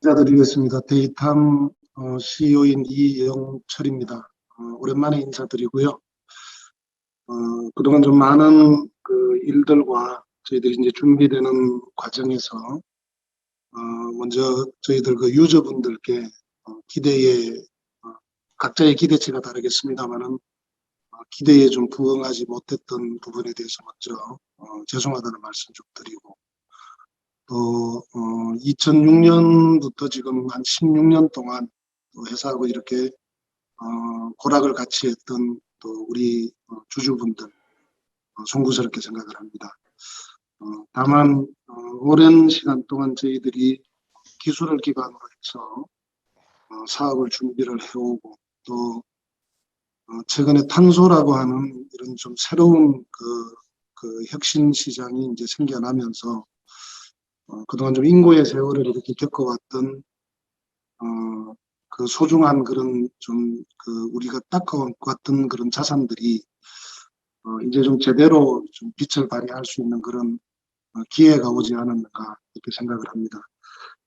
인사드리겠습니다. 데이탐 CEO인 이영철입니다. 오랜만에 인사드리고요. 그동안 좀 많은 그 일들과 저희들이 이제 준비되는 과정에서 먼저 저희들 그 유저분들께 기대에 각자의 기대치가 다르겠습니다만은 기대에 좀 부응하지 못했던 부분에 대해서 먼저 죄송하다는 말씀 좀 드리고 또 2006년부터 지금 한 16년 동안 또 회사하고 이렇게 고락을 같이 했던 또 우리 주주분들 송구스럽게 생각을 합니다. 다만 오랜 시간 동안 저희들이 기술을 기반으로 해서 사업을 준비를 해오고 또 최근에 탄소라고 하는 이런 좀 새로운 그 혁신 시장이 이제 생겨나면서 그동안 좀 인고의 세월을 이렇게 겪어왔던 그 소중한 그런 좀 그 우리가 닦아왔던 그런 자산들이 이제 좀 제대로 좀 빛을 발휘할 수 있는 그런 기회가 오지 않았는가 이렇게 생각을 합니다.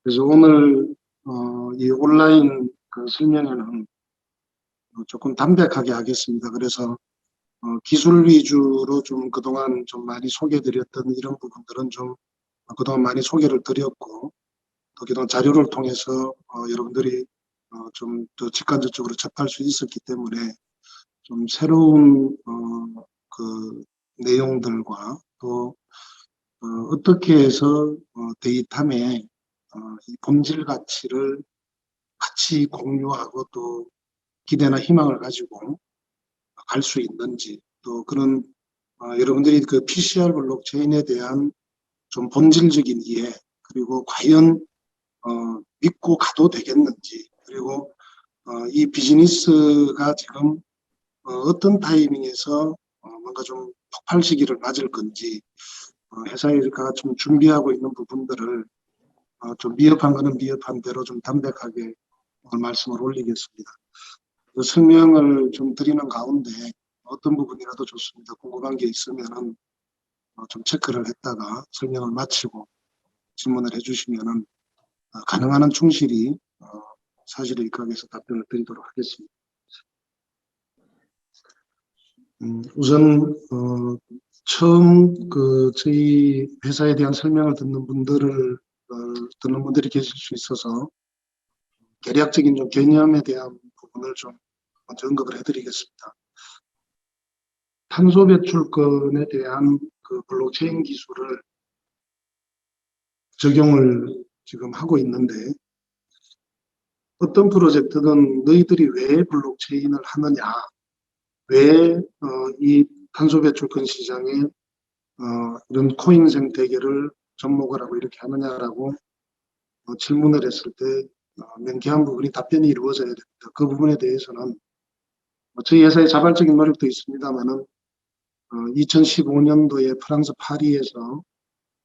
그래서 오늘 이 온라인 그 설명회는 조금 담백하게 하겠습니다. 그래서 기술 위주로 좀 그동안 좀 많이 소개드렸던 이런 부분들은 좀 그동안 많이 소개를 드렸고 또 그동안 자료를 통해서 여러분들이 좀 더 직관적으로 접할 수 있었기 때문에 좀 새로운 그 내용들과 또 어떻게 해서 데이탐의 이 본질 가치를 같이 공유하고 또 기대나 희망을 가지고 갈 수 있는지 또 그런 여러분들이 그 PCR 블록체인에 대한 좀 본질적인 이해 그리고 과연 믿고 가도 되겠는지 그리고 이 비즈니스가 지금 어떤 타이밍에서 뭔가 좀 폭발 시기를 맞을 건지 회사가 좀 준비하고 있는 부분들을 좀 미흡한 거는 미흡한 대로 좀 담백하게 오늘 말씀을 올리겠습니다. 그 설명을 좀 드리는 가운데 어떤 부분이라도 좋습니다. 궁금한 게 있으면은 좀 체크를 했다가 설명을 마치고 질문을 해주시면은 가능한 한 충실히 사실에 입각해서 답변을 드리도록 하겠습니다. 우선 처음 그 저희 회사에 대한 설명을 듣는 분들이 계실 수 있어서 개략적인 좀 개념에 대한 부분을 좀 먼저 언급을 해드리겠습니다. 탄소 배출권에 대한 그 블록체인 기술을 적용을 지금 하고 있는데 어떤 프로젝트든 너희들이 왜 블록체인을 하느냐, 왜 이 탄소 배출권 시장에 이런 코인 생태계를 접목을 하고 이렇게 하느냐라고 질문을 했을 때 명쾌한 부분이 답변이 이루어져야 됩니다. 그 부분에 대해서는 저희 회사의 자발적인 노력도 있습니다만은 2015년도에 프랑스 파리에서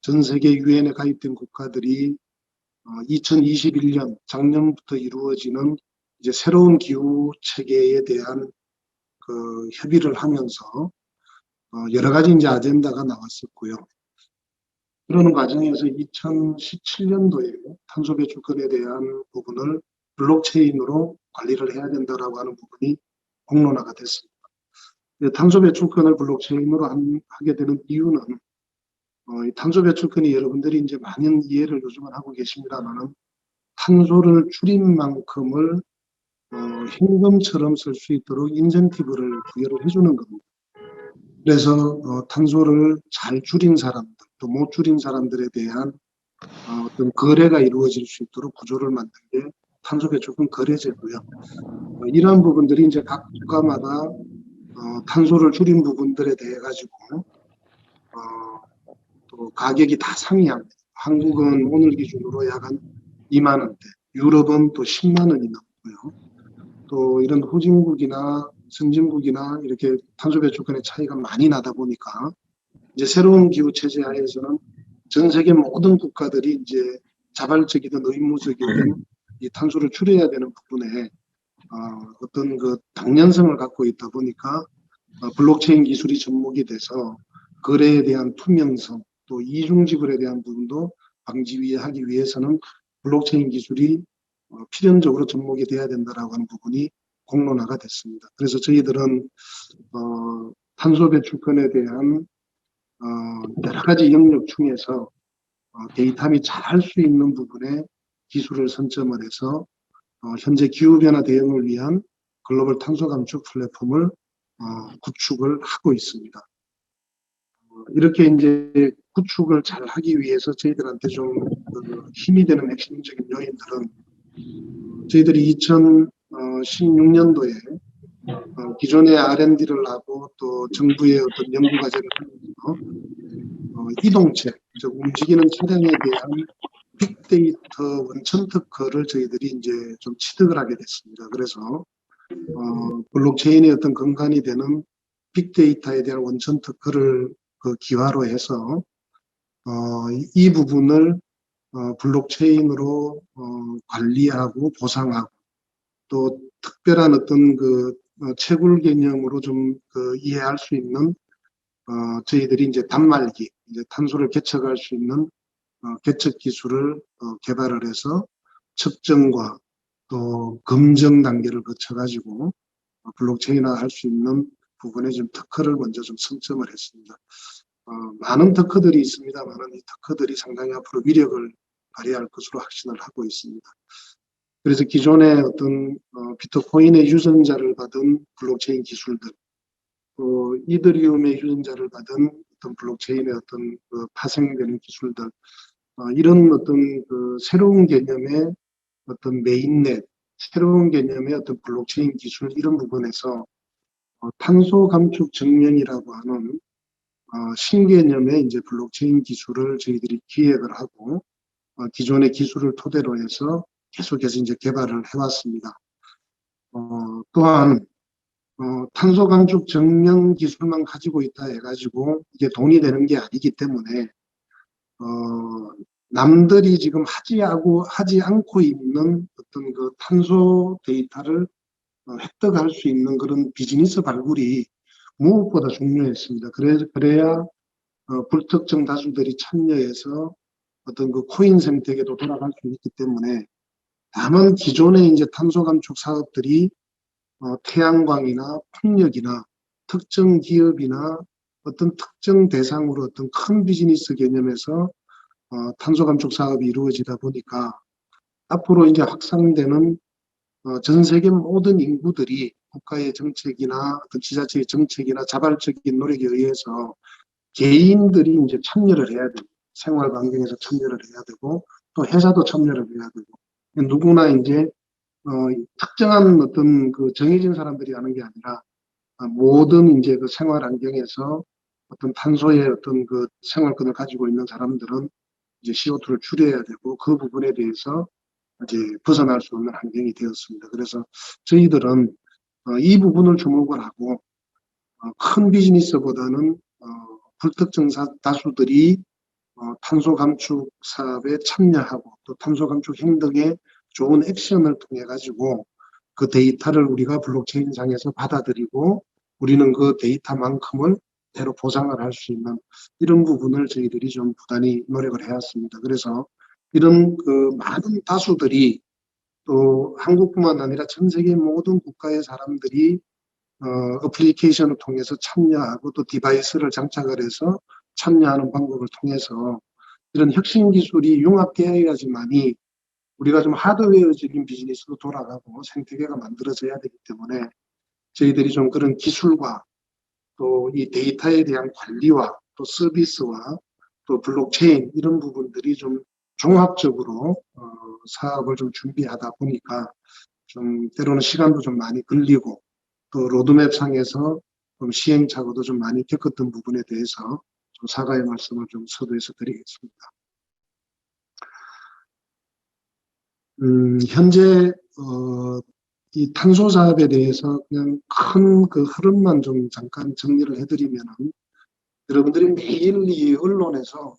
전 세계 유엔에 가입된 국가들이 2021년 작년부터 이루어지는 이제 새로운 기후 체계에 대한 그 협의를 하면서 여러 가지 이제 아젠다가 나왔었고요. 그러는 과정에서 2017년도에 탄소 배출권에 대한 부분을 블록체인으로 관리를 해야 된다라고 하는 부분이 공론화가 됐습니다. 탄소 배출권을 블록체인으로 하게 되는 이유는 이 탄소 배출권이 여러분들이 이제 많은 이해를 요즘은 하고 계십니다만은 탄소를 줄인 만큼을 현금처럼 쓸 수 있도록 인센티브를 부여를 해주는 겁니다. 그래서 탄소를 잘 줄인 사람들 또 못 줄인 사람들에 대한 어떤 거래가 이루어질 수 있도록 구조를 만든 게 탄소 배출권 거래제고요. 이러한 부분들이 이제 각 국가마다 탄소를 줄인 부분들에 대해 가지고 또 가격이 다 상이합니다. 한국은 오늘 기준으로 약 한 2만 원대, 유럽은 또 10만 원이 넘고요. 또 이런 후진국이나 선진국이나 이렇게 탄소 배출권의 차이가 많이 나다 보니까 이제 새로운 기후 체제 하에서는 전 세계 모든 국가들이 이제 자발적이든 의무적이든 이 탄소를 줄여야 되는 부분에 어떤 그 당연성을 갖고 있다 보니까 블록체인 기술이 접목이 돼서 거래에 대한 투명성 또 이중지불에 대한 부분도 방지하기 위해서는 블록체인 기술이 필연적으로 접목이 돼야 된다라고 하는 부분이 공론화가 됐습니다. 그래서 저희들은 탄소 배출권에 대한 여러 가지 영역 중에서 데이터 및 잘할 수 있는 부분에 기술을 선점을 해서 현재 기후변화 대응을 위한 글로벌 탄소 감축 플랫폼을 구축을 하고 있습니다. 이렇게 이제 구축을 잘 하기 위해서 저희들한테 좀 힘이 되는 핵심적인 요인들은 저희들이 2016년도에 기존의 R&D를 하고 또 정부의 어떤 연구 과제를 하면서 이동체, 즉 움직이는 차량에 대한 빅데이터 원천 특허를 저희들이 이제 좀 취득을 하게 됐습니다. 그래서 블록체인의 어떤 근간이 되는 빅데이터에 대한 원천 특허를 기화로 해서 이 부분을 블록체인으로 관리하고 보상하고 또 특별한 어떤 채굴 개념으로 좀 이해할 수 있는 저희들이 이제 단말기, 이제 탄소를 개척할 수 있는 개척 기술을 개발을 해서 측정과 또 검증 단계를 거쳐가지고 블록체인화 할 수 있는 부분에 좀 특허를 먼저 좀 선점을 했습니다. 많은 특허들이 있습니다만 이 특허들이 상당히 앞으로 위력을 발휘할 것으로 확신을 하고 있습니다. 그래서 기존의 어떤 비트코인의 유전자를 받은 블록체인 기술들, 또 이더리움의 유전자를 받은 어떤 블록체인의 어떤 파생되는 기술들, 이런 어떤 새로운 개념의 어떤 메인넷, 새로운 개념의 어떤 블록체인 기술 이런 부분에서 탄소 감축 정령이라고 하는 신개념의 이제 블록체인 기술을 저희들이 기획을 하고 기존의 기술을 토대로 해서 계속해서 이제 개발을 해왔습니다. 또한 탄소 감축 정령 기술만 가지고 있다 해가지고 이게 돈이 되는 게 아니기 때문에 남들이 지금 하지 않고 있는 어떤 탄소 데이터를 획득할 수 있는 그런 비즈니스 발굴이 무엇보다 중요했습니다. 그래야 불특정 다수들이 참여해서 어떤 코인 생태계도 돌아갈 수 있기 때문에 다만 기존의 이제 탄소 감축 사업들이 태양광이나 풍력이나 특정 기업이나 어떤 특정 대상으로 어떤 큰 비즈니스 개념에서 탄소 감축 사업이 이루어지다 보니까 앞으로 이제 확산되는 전 세계 모든 인구들이 국가의 정책이나 어떤 지자체의 정책이나 자발적인 노력에 의해서 개인들이 이제 참여를 해야 되고 생활 환경에서 참여를 해야 되고 또 회사도 참여를 해야 되고 누구나 이제 특정한 어떤 정해진 사람들이 하는 게 아니라 모든 이제 생활 환경에서 어떤 탄소의 어떤 생활권을 가지고 있는 사람들은 이제 CO2를 줄여야 되고 그 부분에 대해서 이제 벗어날 수 없는 환경이 되었습니다. 그래서 저희들은 이 부분을 주목을 하고 큰 비즈니스보다는 불특정 다수들이 탄소 감축 사업에 참여하고 또 탄소 감축 행동에 좋은 액션을 통해 가지고 그 데이터를 우리가 블록체인 상에서 받아들이고 우리는 그 데이터만큼을 대로 보상을 할 수 있는 이런 부분을 저희들이 좀 부단히 노력을 해왔습니다. 그래서 이런 많은 다수들이 또 한국뿐만 아니라 전 세계 모든 국가의 사람들이 어플리케이션을 통해서 참여하고 또 디바이스를 장착을 해서 참여하는 방법을 통해서 이런 혁신 기술이 융합되어야지만이 우리가 좀 하드웨어적인 비즈니스로 돌아가고 생태계가 만들어져야 되기 때문에 저희들이 좀 그런 기술과 또 이 데이터에 대한 관리와 또 서비스와 또 블록체인 이런 부분들이 좀 종합적으로 사업을 좀 준비하다 보니까 좀 때로는 시간도 좀 많이 걸리고 또 로드맵 상에서 좀 시행착오도 좀 많이 겪었던 부분에 대해서 좀 사과의 말씀을 좀 서두에서 드리겠습니다. 현재 이 탄소 사업에 대해서 그냥 큰 흐름만 좀 잠깐 정리를 해드리면은 여러분들이 매일 이 언론에서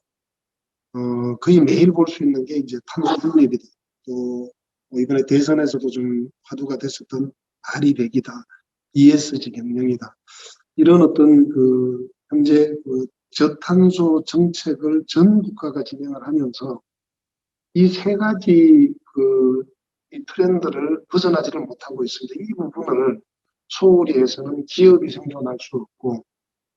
거의 매일 볼 수 있는 게 이제 탄소 중립이다. 또 이번에 대선에서도 좀 화두가 됐었던 RE100이다. ESG 경영이다. 이런 어떤 현재 저탄소 정책을 전 국가가 진행을 하면서 이 세 가지 이 트렌드를 벗어나지를 못하고 있습니다. 이 부분을 소홀히 해서는 기업이 생존할 수 없고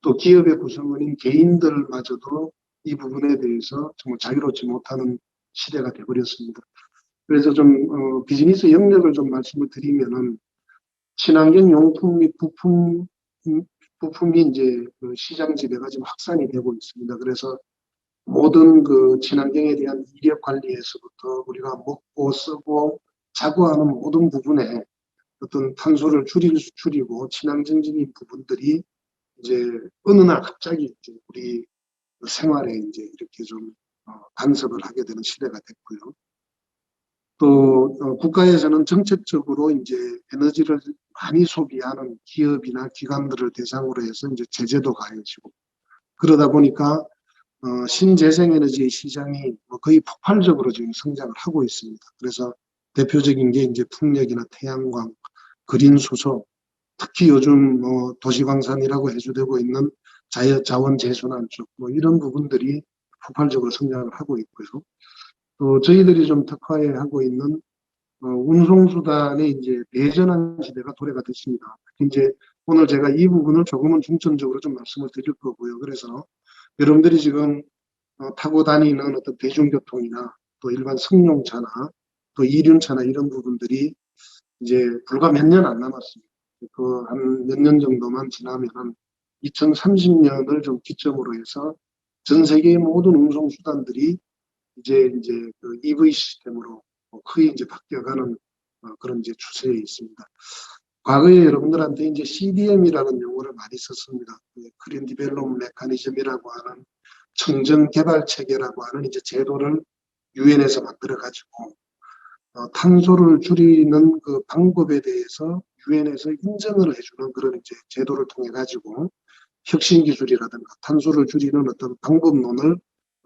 또 기업의 구성원인 개인들마저도 이 부분에 대해서 정말 자유롭지 못하는 시대가 되어버렸습니다. 그래서 비즈니스 영역을 좀 말씀을 드리면은 친환경 용품 및 부품이 이제 시장 지배가 지금 확산이 되고 있습니다. 그래서 모든 친환경에 대한 이력 관리에서부터 우리가 먹고 쓰고 자고 하는 모든 부분에 어떤 탄소를 줄이고 친환경적인 부분들이 이제 어느 날 갑자기 이제 우리 생활에 이제 이렇게 좀 간섭을 하게 되는 시대가 됐고요. 또 국가에서는 정책적으로 이제 에너지를 많이 소비하는 기업이나 기관들을 대상으로 해서 이제 제재도 가해지고 그러다 보니까 신재생에너지 시장이 거의 폭발적으로 지금 성장을 하고 있습니다. 그래서 대표적인 게 이제 풍력이나 태양광, 그린 수소, 특히 요즘 도시광산이라고 해주되고 있는 자원 재순환 쪽 이런 부분들이 폭발적으로 성장을 하고 있고요. 또 저희들이 좀 특화하고 있는 운송수단의 이제 대전환 시대가 도래가 됐습니다. 이제 오늘 제가 이 부분을 조금은 중점적으로 좀 말씀을 드릴 거고요. 그래서 여러분들이 지금 타고 다니는 어떤 대중교통이나 또 일반 승용차나 또 이륜차나 이런 부분들이 이제 불과 몇 년 안 남았습니다. 한 몇 년 정도만 지나면 2030년을 좀 기점으로 해서 전 세계의 모든 운송수단들이 이제 EV 시스템으로 거의 이제 바뀌어가는 그런 이제 추세에 있습니다. 과거에 여러분들한테 이제 CDM이라는 용어를 많이 썼습니다. 크린 디벨롭 메커니즘이라고 하는 청정 개발 체계라고 하는 이제 제도를 유엔에서 만들어 가지고 탄소를 줄이는 그 방법에 대해서 유엔에서 인정을 해주는 그런 이제 제도를 통해 가지고 혁신 기술이라든가 탄소를 줄이는 어떤 방법론을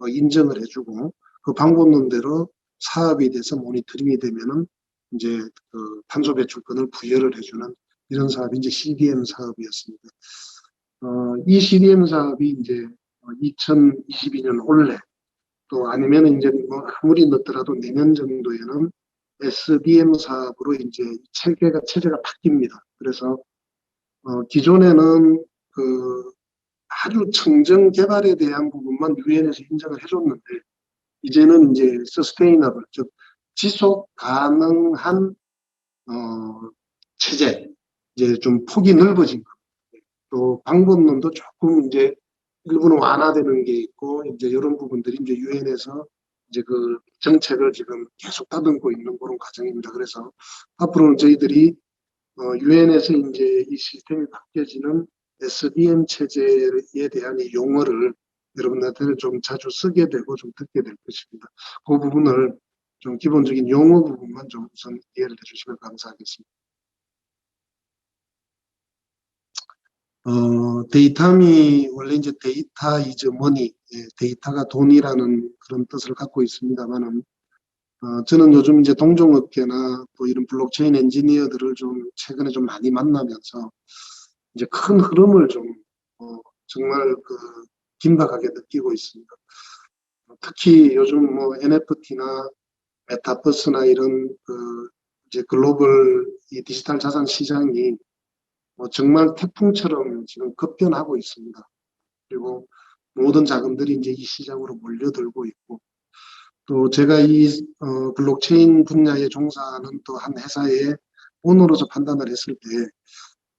인정을 해주고 그 방법론대로 사업이 돼서 모니터링이 되면은 이제 탄소 배출권을 부여를 해주는 이런 사업이 이제 CDM 사업이었습니다. 이 CDM 사업이 이제 2022년 올해 또 아니면 이제 아무리 늦더라도 내년 정도에는 SDM 사업으로 이제 체제가 바뀝니다. 그래서 기존에는 아주 청정 개발에 대한 부분만 유엔에서 인정을 해줬는데 이제는 이제 서스테이너블 즉 지속 가능한 체제 이제 좀 폭이 넓어진 것. 또 방법론도 조금 이제 일부는 완화되는 게 있고 이제 이런 부분들이 이제 유엔에서 이제 정책을 지금 계속 다듬고 있는 그런 과정입니다. 그래서 앞으로는 저희들이 유엔에서 이제 이 시스템이 바뀌어지는 SDM 체제에 대한 이 용어를 여러분들한테는 좀 자주 쓰게 되고 좀 듣게 될 것입니다. 그 부분을 좀 기본적인 용어 부분만 좀 우선 이해를 해주시면 감사하겠습니다. 데이터미 원래 이제 데이터 이즈 머니, 데이터가 돈이라는 그런 뜻을 갖고 있습니다만은 저는 요즘 이제 동종업계나 또 이런 블록체인 엔지니어들을 좀 최근에 좀 많이 만나면서 이제 큰 흐름을 좀 정말 긴박하게 느끼고 있습니다. 특히 요즘 NFT나 메타버스나 이런 이제 글로벌 이 디지털 자산 시장이 정말 태풍처럼 지금 급변하고 있습니다. 그리고 모든 자금들이 이제 이 시장으로 몰려들고 있고 또 제가 이 블록체인 분야에 종사하는 또 한 회사의 오너로서 판단을 했을 때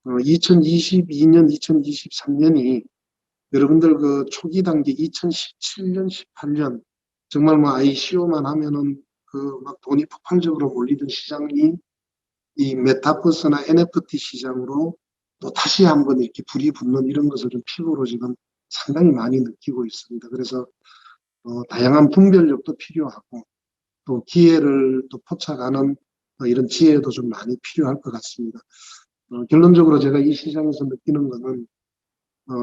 2022년, 2023년이 여러분들 초기 단계 2017년, 18년 정말 ICO만 하면은 막 돈이 폭발적으로 몰리던 시장이 이 메타버스나 NFT 시장으로 또 다시 한번 이렇게 불이 붙는 이런 것을 좀 피부로 지금 상당히 많이 느끼고 있습니다. 그래서 다양한 분별력도 필요하고 또 기회를 또 포착하는 이런 지혜도 좀 많이 필요할 것 같습니다. 결론적으로 제가 이 시장에서 느끼는 것은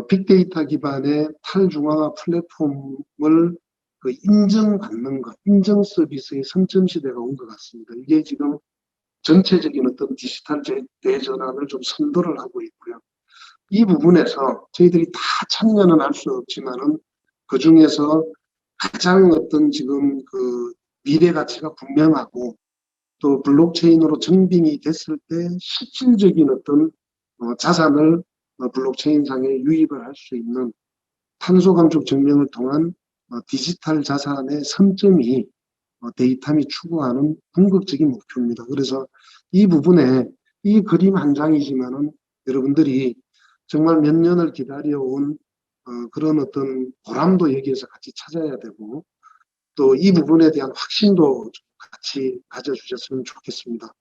빅데이터 기반의 탈중앙화 플랫폼을 인정받는 것, 인정 서비스의 선점 시대가 온 것 같습니다. 이게 지금 전체적인 어떤 디지털 대전환을 좀 선도를 하고 있고요. 이 부분에서 저희들이 다 참여는 할 수 없지만은 그 중에서 가장 어떤 지금 미래 가치가 분명하고 또 블록체인으로 증빙이 됐을 때 실질적인 어떤 자산을 블록체인상에 유입을 할 수 있는 탄소 감축 증명을 통한 디지털 자산의 선점이 데이탐이 추구하는 궁극적인 목표입니다. 그래서 이 부분에 이 그림 한 장이지만은 여러분들이 정말 몇 년을 기다려온 그런 어떤 보람도 여기에서 같이 찾아야 되고 또 이 부분에 대한 확신도 같이 가져주셨으면 좋겠습니다.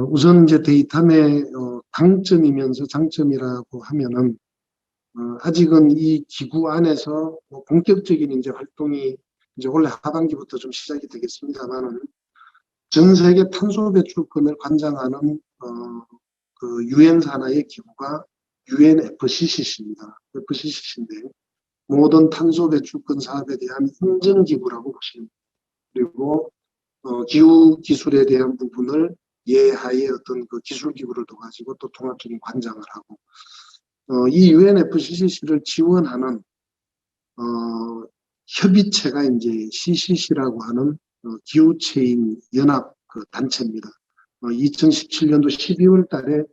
우선 이제 데이탐의 강점이면서 장점이라고 하면은 아직은 이 기구 안에서 뭐 본격적인 이제 활동이 이제 올해 하반기부터 좀 시작이 되겠습니다만은 전 세계 탄소 배출권을 관장하는 그 유엔 산하의 기구가 UNFCCC입니다. FCCC인데 모든 탄소 배출권 사업에 대한 인증 기구라고 보시면 그리고 기후 기술에 대한 부분을 예하의 어떤 그 기술 기구를 둬가지고 또 통합적인 관장을 하고 이 UNFCCC를 지원하는 협의체가 이제 CCC라고 하는 기후체인 연합 그 단체입니다. 2017년도 12월 달에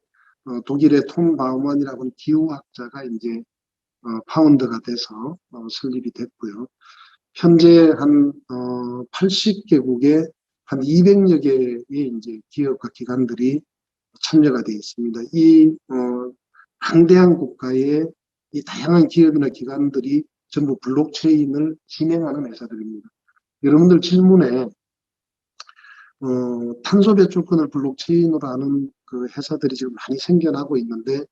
독일의 톰 바우먼이라고 하는 기후학자가 이제 파운드가 돼서 설립이 됐고요. 현재 한 80개국에 한 200여 개의 이제 기업과 기관들이 참여가 되어 있습니다. 이 강대한 국가의 이 다양한 기업이나 기관들이 전부 블록체인을 진행하는 회사들입니다. 여러분들 질문에 탄소 배출권을 블록체인으로 하는 그 회사들이 지금 많이 생겨나고 있는데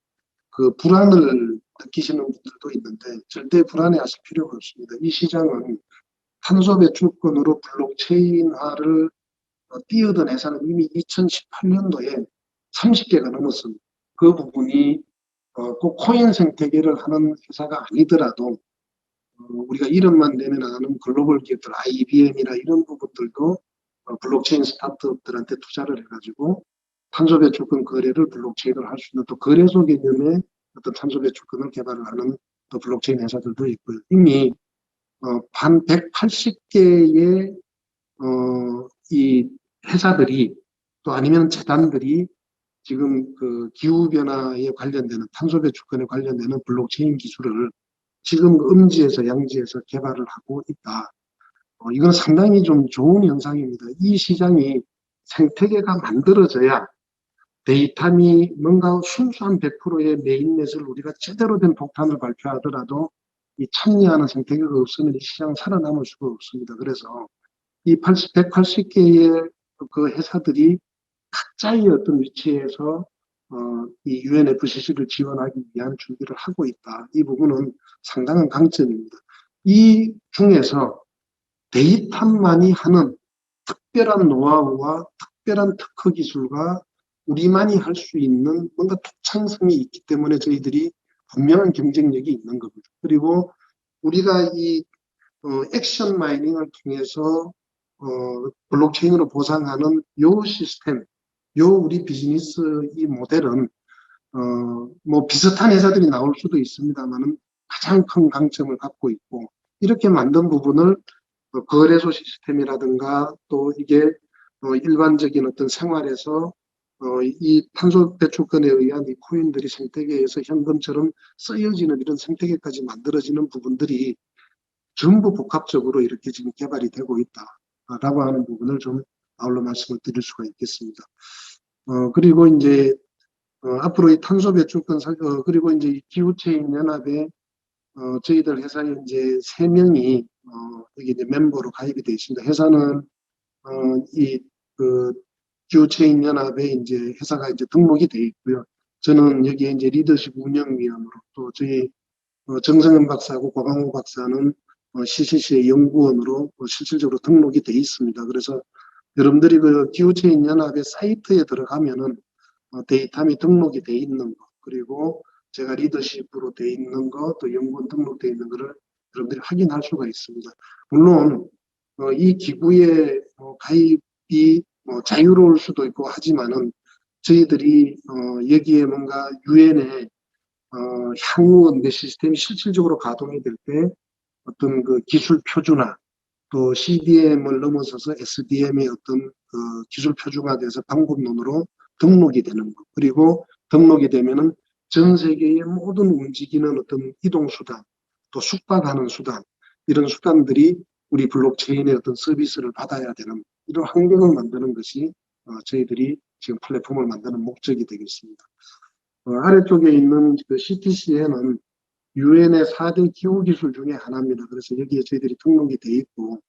그 불안을 느끼시는 분들도 있는데 절대 불안해하실 필요가 없습니다. 이 시장은 탄소 배출권으로 블록체인화를 뛰어든 회사는 이미 2018년도에 30개가 넘었습니다. 그 부분이 꼭 코인 생태계를 하는 회사가 아니더라도 우리가 이름만 내면 아는 글로벌 기업들 IBM이나 이런 부분들도 블록체인 스타트업들한테 투자를 해가지고 탄소 배출권 거래를 블록체인으로 할 수 있는 또 거래소 개념의 어떤 탄소 배출권을 개발을 하는 또 블록체인 회사들도 있고요. 이미 반 180개의 이 회사들이 또 아니면 재단들이 지금 그 기후변화에 관련되는 탄소 배출권에 관련되는 블록체인 기술을 지금 음지에서 양지에서 개발을 하고 있다. 이건 상당히 좀 좋은 현상입니다. 이 시장이 생태계가 만들어져야 데이터미 뭔가 순수한 100%의 메인넷을 우리가 제대로 된 폭탄을 발표하더라도 이 참여하는 생태계가 없으면 이 시장은 살아남을 수가 없습니다. 그래서 이 180개의 그 회사들이 각자의 어떤 위치에서 이 UNFCC를 지원하기 위한 준비를 하고 있다. 이 부분은 상당한 강점입니다. 이 중에서 데이탑만이 하는 특별한 노하우와 특별한 특허 기술과 우리만이 할 수 있는 뭔가 독창성이 있기 때문에 저희들이 분명한 경쟁력이 있는 겁니다. 그리고 우리가 이 액션 마이닝을 통해서 블록체인으로 보상하는 요 시스템, 요 우리 비즈니스 이 모델은 뭐 비슷한 회사들이 나올 수도 있습니다만은 가장 큰 강점을 갖고 있고 이렇게 만든 부분을 거래소 시스템이라든가 또 이게 일반적인 어떤 생활에서 이 탄소 배출권에 의한 이 코인들이 생태계에서 현금처럼 쓰여지는 이런 생태계까지 만들어지는 부분들이 전부 복합적으로 이렇게 지금 개발이 되고 있다라고 하는 부분을 좀 아울러 말씀을 드릴 수가 있겠습니다. 그리고 이제 앞으로 이 탄소 배출권 그리고 이제 이 기후체인 연합에 저희들 회사에 이제 3명이 여기 이제 멤버로 가입이 되어 있습니다. 회사는 이그 기후체인 연합에 이제 회사가 이제 등록이 되어 있고요. 저는 여기에 이제 리더십 운영위원으로 또 저희 정성현 박사하고 고강호 박사는 CCC의 연구원으로 실질적으로 등록이 되어 있습니다. 그래서 여러분들이 그 기후체인 연합의 사이트에 들어가면은 데이터미 등록이 되어 있는 거 그리고 제가 리더십으로 되어 있는 거 또 연구원 등록되어 있는 거를 여러분들이 확인할 수가 있습니다. 물론 이 기구에 가입이 자유로울 수도 있고 하지만은 저희들이 여기에 뭔가 유엔의 향후 내 시스템이 실질적으로 가동이 될 때 어떤 그 기술 표준화, 또 CDM을 넘어서서 SDM의 어떤 그 기술 표준화돼서 방법론으로 등록이 되는 것. 그리고 등록이 되면은 전 세계의 모든 움직이는 어떤 이동 수단, 또 숙박하는 수단, 이런 수단들이 우리 블록체인의 어떤 서비스를 받아야 되는 이런 환경을 만드는 것이 저희들이 지금 플랫폼을 만드는 목적이 되겠습니다. 아래쪽에 있는 그 CTC에는 유엔의 4대 기후기술 중에 하나입니다. 그래서 여기에 저희들이 등록이 돼 있고,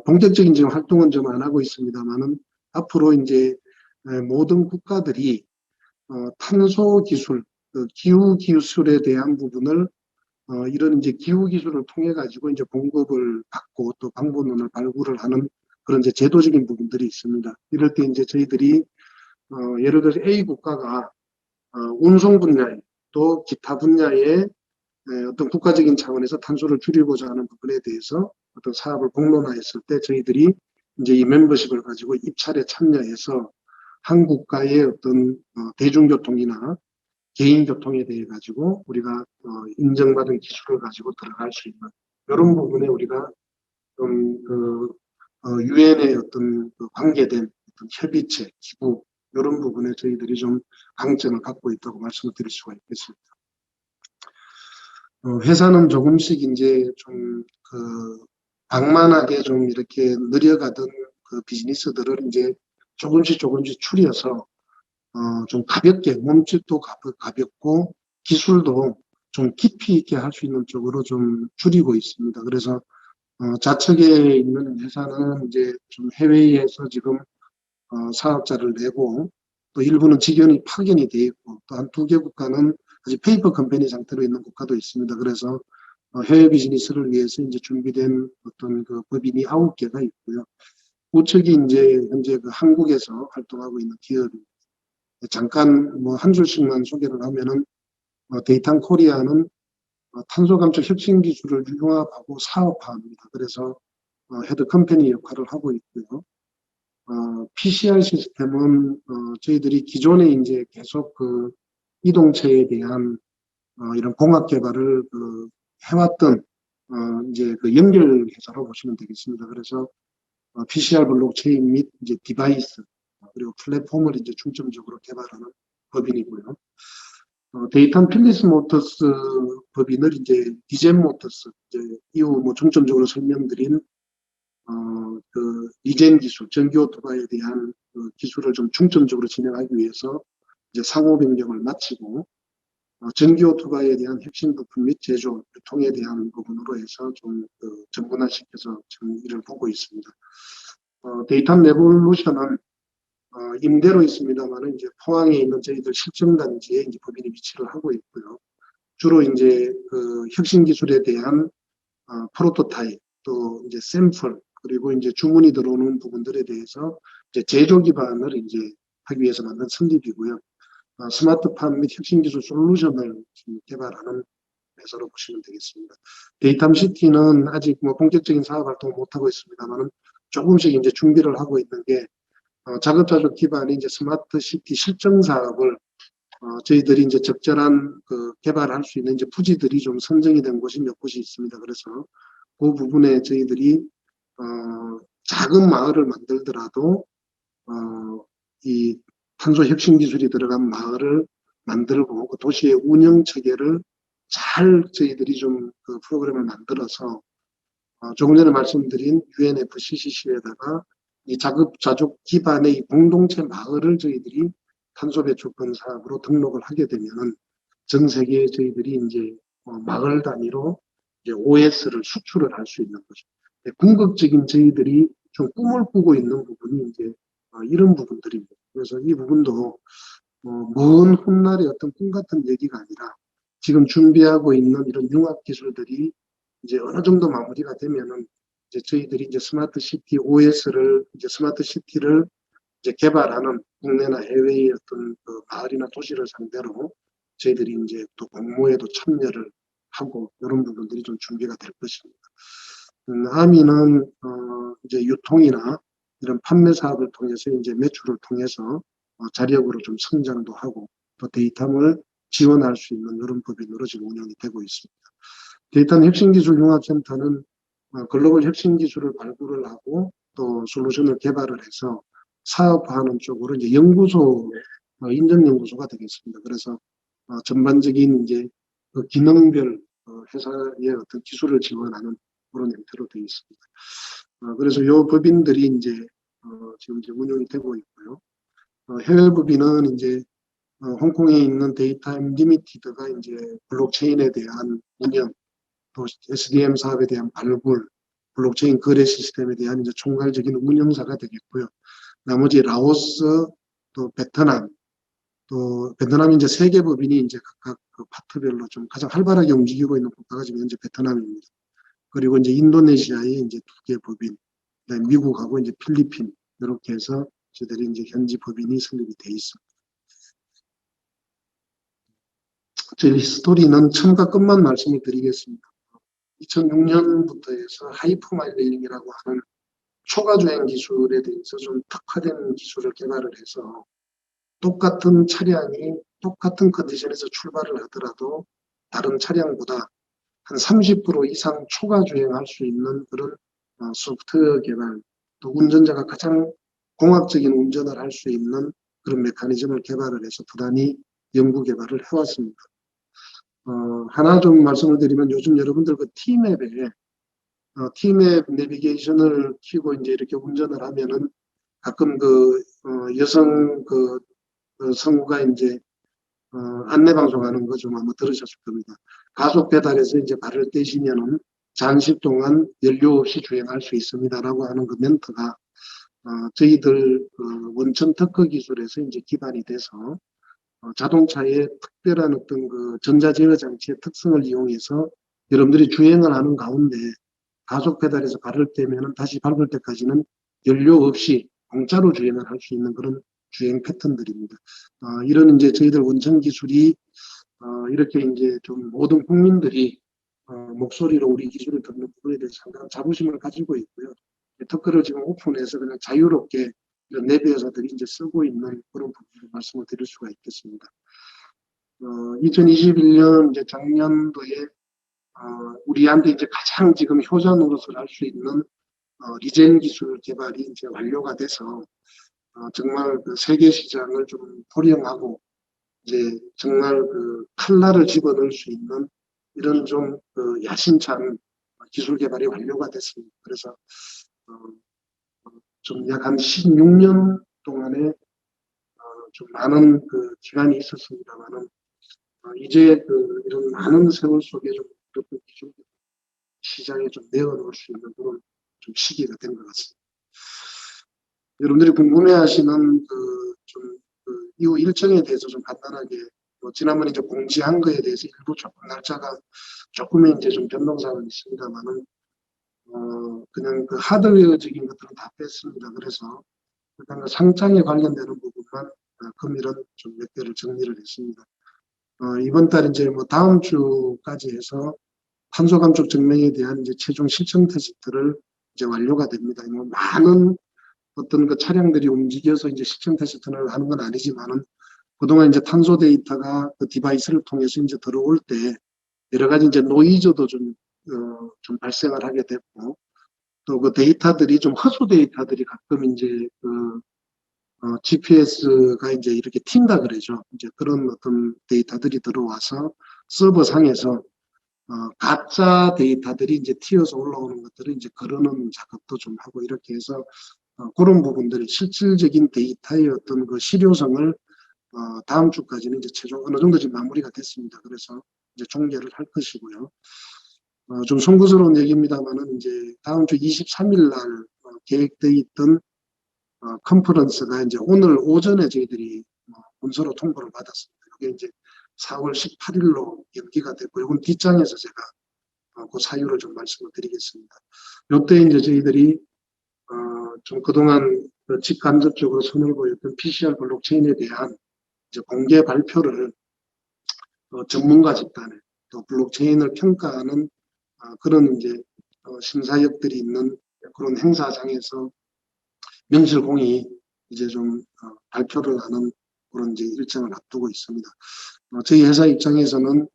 본격적인 지금 활동은 좀 안 하고 있습니다만은 앞으로 이제 모든 국가들이 탄소 기술, 기후 기술에 대한 부분을 이런 이제 기후 기술을 통해 가지고 이제 공급을 받고 또 방법론을 발굴을 하는 그런 이제 제도적인 부분들이 있습니다. 이럴 때 이제 저희들이 예를 들어서 A 국가가 운송 분야에 또 기타 분야에 어떤 국가적인 차원에서 탄소를 줄이고자 하는 부분에 대해서 어떤 사업을 공론화했을 때 저희들이 이제 이 멤버십을 가지고 입찰에 참여해서 한 국가의 어떤 대중교통이나 개인교통에 대해 가지고 우리가 인정받은 기술을 가지고 들어갈 수 있는 이런 부분에 우리가 좀그 유엔의 어떤 그 관계된 어떤 협의체, 기구 이런 부분에 저희들이 좀 강점을 갖고 있다고 말씀을 드릴 수가 있겠습니다. 회사는 조금씩 이제 좀 그 방만하게 좀 이렇게 느려가던 그 비즈니스들을 이제 조금씩 추려서 좀 가볍게 몸집도 가볍고 기술도 좀 깊이 있게 할 수 있는 쪽으로 좀 줄이고 있습니다. 그래서 자측에 있는 회사는 이제 좀 해외에서 지금 사업자를 내고 또 일부는 직원이 파견이 돼 있고 또 한 2개 국가는 아직 페이퍼 컴퍼니 상태로 있는 국가도 있습니다. 그래서 해외 비즈니스를 위해서 이제 준비된 어떤 그 법인이 9개가 있고요. 우측이 이제 현재 그 한국에서 활동하고 있는 기업입니다. 잠깐 뭐 한 줄씩만 소개를 하면은 데이터 코리아는 탄소 감축 혁신 기술을 융합하고 사업화합니다. 그래서 헤드 컴퍼니 역할을 하고 있고요. PCR 시스템은 저희들이 기존에 이제 계속 그 이동체에 대한 이런 공학 개발을 그 해왔던 이제 그 연결 회사로 보시면 되겠습니다. 그래서 PCR 블록체인 및 이제 디바이스 그리고 플랫폼을 이제 중점적으로 개발하는 법인이고요. 데이턴 필리스 모터스 법인을 이제 디젠 모터스 이제 이후 뭐 중점적으로 설명드린 그 리젠 기술, 전기 오토바이에 대한 그 기술을 좀 중점적으로 진행하기 위해서 이제 상호 변경을 마치고 전기 오토바이에 대한 혁신 부품 및 제조, 유통에 대한 부분으로 해서 좀 전문화시켜서 지금 일을 보고 있습니다. 데이터 레볼루션은 임대로 있습니다만은 이제 포항에 있는 저희들 실증단지에 이제 법인이 위치를 하고 있고요. 주로 이제 그 혁신 기술에 대한 프로토타입 또 이제 샘플 그리고 이제 주문이 들어오는 부분들에 대해서 이제 제조 기반을 이제 하기 위해서 만든 설립이고요. 스마트팜 및 혁신기술 솔루션을 개발하는 회사로 보시면 되겠습니다. 데이텀시티는 아직 뭐 본격적인 사업 활동을 못하고 있습니다만은 조금씩 이제 준비를 하고 있는 게 자급자족 기반의 이제 스마트시티 실증 사업을 저희들이 이제 적절한 그 개발할 수 있는 이제 부지들이 좀 선정이 된 곳이 몇 곳이 있습니다. 그래서 그 부분에 저희들이 작은 마을을 만들더라도 이 탄소 혁신 기술이 들어간 마을을 만들고 그 도시의 운영 체계를 잘 저희들이 좀 그 프로그램을 만들어서 조금 전에 말씀드린 UNFCCC에다가 이 자급자족 기반의 이 공동체 마을을 저희들이 탄소 배출권 사업으로 등록을 하게 되면은 전 세계에 저희들이 이제 마을 단위로 이제 OS를 수출을 할 수 있는 거죠. 궁극적인 저희들이 좀 꿈을 꾸고 있는 부분이 이제 이런 부분들입니다. 그래서 이 부분도 먼 훗날의 어떤 꿈 같은 얘기가 아니라 지금 준비하고 있는 이런 융합 기술들이 이제 어느 정도 마무리가 되면은 이제 저희들이 이제 스마트 시티 OS를 이제 스마트 시티를 이제 개발하는 국내나 해외의 어떤 그 마을이나 도시를 상대로 저희들이 이제 또 공모에도 참여를 하고 이런 부분들이 좀 준비가 될 것입니다. 아미는 이제 유통이나 이런 판매 사업을 통해서 이제 매출을 통해서 자력으로 좀 성장도 하고 또 데이터를 지원할 수 있는 이런 법인으로 지금 운영이 되고 있습니다. 데이터는 혁신기술융합센터는 글로벌 혁신기술을 발굴을 하고 또 솔루션을 개발을 해서 사업화하는 쪽으로 이제 연구소, 인정연구소가 되겠습니다. 그래서 전반적인 이제 그 기능별 회사의 어떤 기술을 지원하는 그런 형태로 되어 있습니다. 그래서 이 법인들이 이제 지금 이제 운영이 되고 있고요. 해외 법인은 이제 홍콩에 있는 데이터임 리미티드가 이제 블록체인에 대한 운영, 또 SDM 사업에 대한 발굴, 블록체인 거래 시스템에 대한 이제 총괄적인 운영사가 되겠고요. 나머지 라오스, 또 베트남, 또 베트남이 이제 세 개 법인이 이제 각각 그 파트별로 좀 가장 활발하게 움직이고 있는 국가가 지금 현재 베트남입니다. 그리고 이제 인도네시아의 이제 두 개 법인, 미국하고 이제 필리핀 이렇게 해서 저희들이 이제 현지 법인이 설립이 돼 있습니다. 저희 스토리는 처음과 끝만 말씀을 드리겠습니다. 2006년부터 해서 하이퍼마일링이라고 하는 초과주행 기술에 대해서 좀 특화된 기술을 개발을 해서 똑같은 차량이 똑같은 컨디션에서 출발을 하더라도 다른 차량보다 한 30% 이상 초과주행할 수 있는 그런 소프트웨어 개발, 또 운전자가 가장 공학적인 운전을 할 수 있는 그런 메커니즘을 개발을 해서 부단히 연구 개발을 해왔습니다. 하나 좀 말씀을 드리면 요즘 여러분들 그 T맵에 T맵 내비게이션을 켜고 이제 이렇게 운전을 하면은 가끔 그 여성 그 성우가 이제 안내방송하는 거 좀 아마 들으셨을 겁니다. 가속 페달에서 이제 발을 떼시면은 잠시 동안 연료 없이 주행할 수 있습니다라고 하는 그 멘트가 저희들 원천 특허 기술에서 이제 기반이 돼서 자동차의 특별한 어떤 그 전자제어 장치의 특성을 이용해서 여러분들이 주행을 하는 가운데 가속 페달에서 발을 떼면은 다시 밟을 때까지는 연료 없이 공짜로 주행을 할 수 있는 그런 주행 패턴들입니다. 이런 이제 저희들 원천 기술이 이렇게 이제 좀 모든 국민들이 목소리로 우리 기술을 듣는 부분에 대해서 상당한 자부심을 가지고 있고요. 특허를 지금 오픈해서 그냥 자유롭게 이런 내부 회사들이 이제 쓰고 있는 그런 부분을 말씀을 드릴 수가 있겠습니다. 2021년 이제 작년도에 우리한테 이제 가장 지금 효자 노릇을 할 수 있는 리젠 기술 개발이 이제 완료가 돼서 정말 그 세계 시장을 좀 포령하고 이제 정말 그 칼날을 집어넣을 수 있는 이런 좀 그 야심찬 기술 개발이 완료가 됐습니다. 그래서 좀 약 한 16년 동안에 좀 많은 그 기간이 있었습니다만은 이제 그 이런 많은 세월 속에 좀 이렇게 기술 시장에 좀 내어놓을 수 있는 그런 좀 시기가 된 것 같습니다. 여러분들이 궁금해하시는 그 이후 일정에 대해서 좀 간단하게 지난번에 이제 공지한 거에 대해서 일부 조금 날짜가 조금의 이제 좀 변동사항은 있습니다만은 그냥 그 하드웨어적인 것들은 다 뺐습니다. 그래서 일단 그 상장에 관련되는 부분만 금일은 좀 몇 개를 정리를 했습니다. 이번 달 이제 뭐 다음 주까지 해서 탄소 감축 증명에 대한 이제 최종 실증 테스트를 이제 완료가 됩니다. 뭐 많은 어떤 그 차량들이 움직여서 이제 실증 테스트를 하는 건 아니지만은 그동안 이제 탄소 데이터가 그 디바이스를 통해서 이제 들어올 때 여러 가지 이제 노이즈도 좀 발생을 하게 됐고 또 그 데이터들이 좀 허수 데이터들이 가끔 이제 GPS가 이제 이렇게 튄다 그러죠. 이제 그런 어떤 데이터들이 들어와서 서버 상에서 가짜 데이터들이 이제 튀어서 올라오는 것들을 이제 걸어놓는 작업도 좀 하고 이렇게 해서 그런 부분들이 실질적인 데이터의 어떤 그 실효성을 다음 주까지는 이제 최종 어느 정도 지금 마무리가 됐습니다. 그래서 이제 종결을 할 것이고요. 좀 송구스러운 얘기입니다만은 이제 다음 주 23일 날 계획되어 있던 컨퍼런스가 이제 오늘 오전에 저희들이 문서로 통보를 받았습니다. 이게 이제 4월 18일로 연기가 됐고, 이건 뒷장에서 제가 그 사유를 좀 말씀을 드리겠습니다. 이때 이제 저희들이 좀 그동안 직간접적으로 손을 보였던 PCR 블록체인에 대한 이제 공개 발표를 전문가 집단에 또 블록체인을 평가하는 그런 이제 심사역들이 있는 그런 행사장에서 명실공히 이제 좀 발표를 하는 그런 이제 일정을 앞두고 있습니다. 저희 회사 입장에서는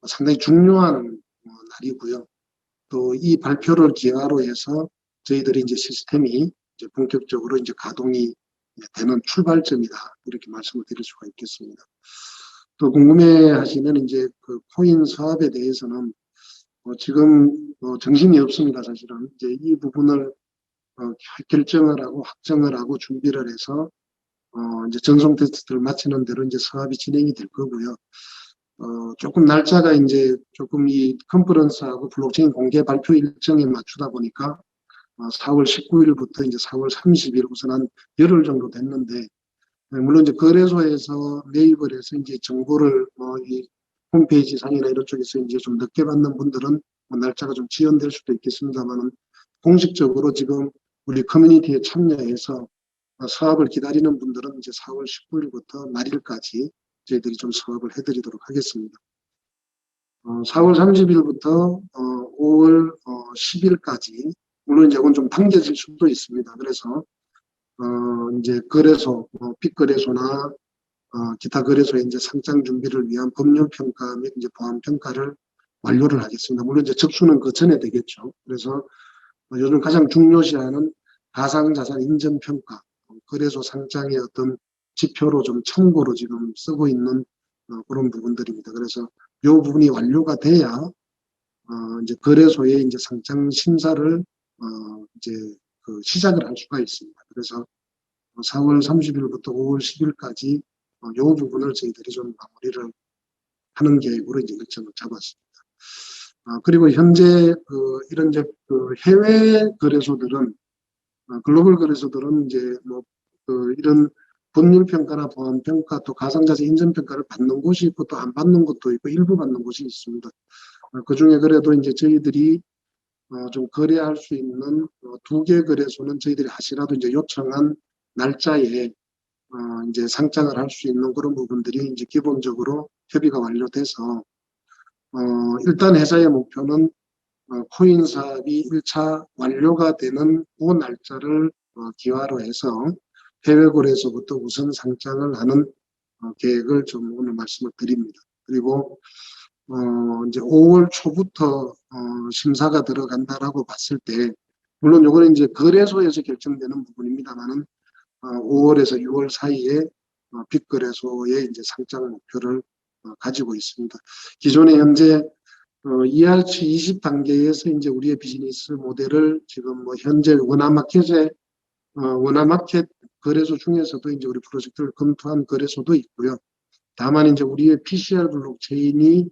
상당히 중요한 날이고요. 또 이 발표를 기하로 해서 저희들이 이제 시스템이 이제 본격적으로 이제 가동이 되는 출발점이다. 이렇게 말씀을 드릴 수가 있겠습니다. 또 궁금해 하시면 이제 그 코인 사업에 대해서는 지금 정신이 없습니다. 사실은 이제 이 부분을 결정을 하고 확정을 하고 준비를 해서 이제 전송 테스트를 마치는 대로 이제 사업이 진행이 될 거고요. 조금 날짜가 이제 조금 이 컨퍼런스하고 블록체인 공개 발표 일정에 맞추다 보니까 4월 19일부터 이제 4월 30일 우선 한 열흘 정도 됐는데, 물론 이제 거래소에서 매입을 해서 이제 정보를 이 홈페이지 상이나 이런 쪽에서 이제 좀 늦게 받는 분들은 날짜가 좀 지연될 수도 있겠습니다만은, 공식적으로 지금 우리 커뮤니티에 참여해서 사업을 기다리는 분들은 이제 4월 19일부터 말일까지 저희들이 좀 사업을 해드리도록 하겠습니다. 4월 30일부터 5월 10일까지, 물론 이제 이건 좀 당겨질 수도 있습니다. 그래서 이제 거래소, 빅거래소나 기타 거래소의 이제 상장 준비를 위한 법률 평가 및 이제 보안 평가를 완료를 하겠습니다. 물론 이제 접수는 그 전에 되겠죠. 그래서 요즘 가장 중요시하는 가상자산 인증 평가, 거래소 상장의 어떤 지표로 좀 참고로 지금 쓰고 있는 그런 부분들입니다. 그래서 이 부분이 완료가 돼야 이제 거래소의 이제 상장 심사를 이제 그 시작을 할 수가 있습니다. 그래서 4월 30일부터 5월 10일까지 이 부분을 저희들이 좀 마무리를 하는 계획으로 이제 일정을 잡았습니다. 그리고 현재 이런 이제 해외 거래소들은, 글로벌 거래소들은 이제 이런 법률 평가나 보안 평가 또 가상자산 인증 평가를 받는 곳이 있고 또 안 받는 곳도 있고 일부 받는 곳이 있습니다. 그 중에 그래도 이제 저희들이 좀 거래할 수 있는 2개 거래소는 저희들이 하시라도 이제 요청한 날짜에 이제 상장을 할 수 있는 그런 부분들이 이제 기본적으로 협의가 완료돼서 일단 회사의 목표는 코인 사업이 1차 완료가 되는 그 날짜를 기화로 해서 해외 거래소부터 우선 상장을 하는 계획을 좀 오늘 말씀을 드립니다. 그리고 이제 5월 초부터 심사가 들어간다라고 봤을 때, 물론 요거는 이제 거래소에서 결정되는 부분입니다만은 5월에서 6월 사이에 빅거래소의 이제 상장 목표를 가지고 있습니다. 기존에 현재 ERC 20 단계에서 이제 우리의 비즈니스 모델을 지금 현재 원화마켓 거래소 중에서도 이제 우리 프로젝트를 검토한 거래소도 있고요. 다만 이제 우리의 PCR 블록체인이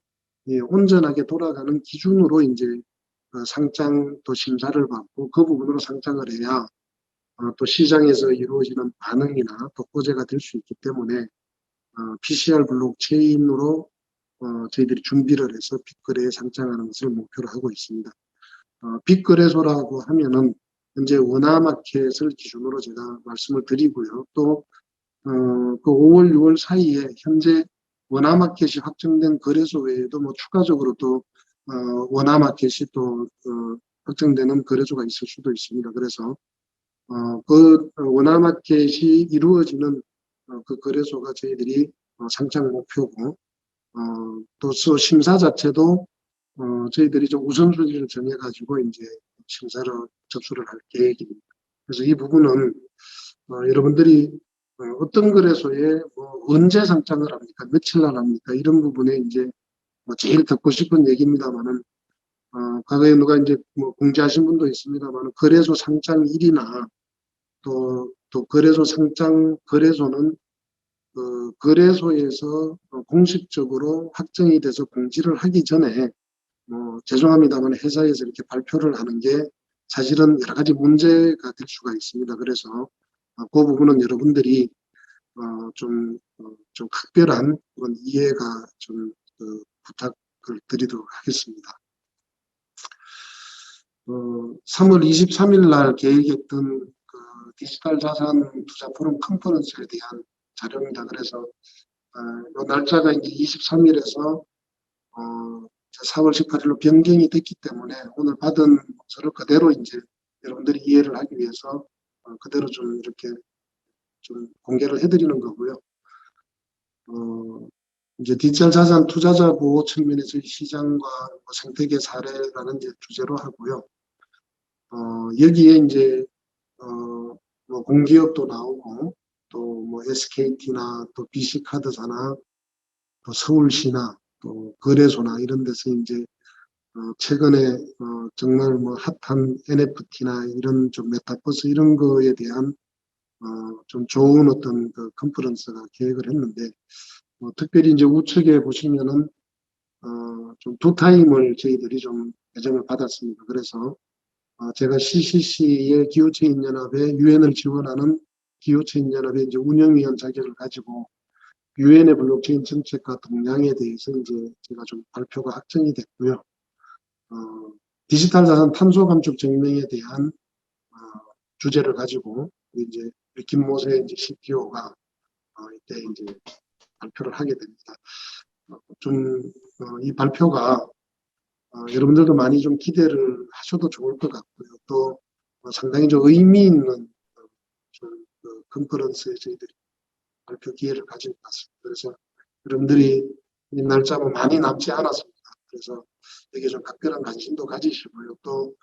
온전하게 돌아가는 기준으로 이제 상장 또 심사를 받고 그 부분으로 상장을 해야 또 시장에서 이루어지는 반응이나 또 호재가 될 수 있기 때문에 PCR 블록체인으로 저희들이 준비를 해서 빅거래에 상장하는 것을 목표로 하고 있습니다. 빅거래소라고 하면은 현재 원화마켓을 기준으로 제가 말씀을 드리고요. 또 그 5월, 6월 사이에 현재 원화마켓이 확정된 거래소 외에도 추가적으로 또 원화마켓이 또 확정되는 거래소가 있을 수도 있습니다. 그래서 그 원화마켓이 이루어지는 그 거래소가 저희들이 상장 목표고, 또 심사 자체도 저희들이 좀 우선순위를 정해가지고 이제 심사를 접수를 할 계획입니다. 그래서 이 부분은 여러분들이 어떤 거래소에 언제 상장을 합니까? 며칠 날 합니까? 이런 부분에 이제 제일 듣고 싶은 얘기입니다만은, 과거에 누가 이제 공지하신 분도 있습니다만, 거래소 상장일이나 또 거래소 상장, 거래소는 거래소에서 공식적으로 확정이 돼서 공지를 하기 전에 죄송합니다만 회사에서 이렇게 발표를 하는 게 사실은 여러 가지 문제가 될 수가 있습니다. 그래서 그 부분은 여러분들이 좀 각별한 그런 이해가 좀 부탁을 드리도록 하겠습니다. 3월 23일 날 계획했던 그 디지털 자산 투자 포럼 컨퍼런스에 대한 자료입니다. 그래서 이 날짜가 이제 23일에서 4월 18일로 변경이 됐기 때문에 오늘 받은 문서를 그대로 이제 여러분들이 이해를 하기 위해서 그대로 좀 이렇게 좀 공개를 해드리는 거고요. 이제 디지털 자산 투자자 보호 측면에서 시장과 뭐 생태계 사례라는 이제 주제로 하고요. 여기에 이제 뭐 공기업도 나오고 또 뭐 SKT나 또 BC카드사나 또 서울시나 또 거래소나 이런 데서 이제 최근에 정말 뭐 핫한 NFT나 이런 좀 메타버스 이런 거에 대한 좀 좋은 어떤 그 컨퍼런스가 계획을 했는데 특별히 이제 우측에 보시면은 좀 두 타임을 저희들이 좀 배정을 받았습니다. 그래서 제가 CCC의 기후체인연합에 유엔을 지원하는 기후체인연합의 이제 운영위원 자격을 가지고 유엔의 블록체인 정책과 동향에 대해서 이제 제가 좀 발표가 확정이 됐고요. 디지털 자산 탄소 감축 증명에 대한 주제를 가지고 이제 우리 김모세 이제 CPO가 이때 이제 발표를 하게 됩니다. 이 발표가 여러분들도 많이 좀 기대를 하셔도 좋을 것 같고요. 또 상당히 좀 의미 있는 그 컨퍼런스에 저희들이 발표 기회를 가진 것 같습니다. 그래서 여러분들이 이 날짜가 많이 남지 않았습니다. 그래서 여기에 좀 각별한 관심도 가지시고요. 또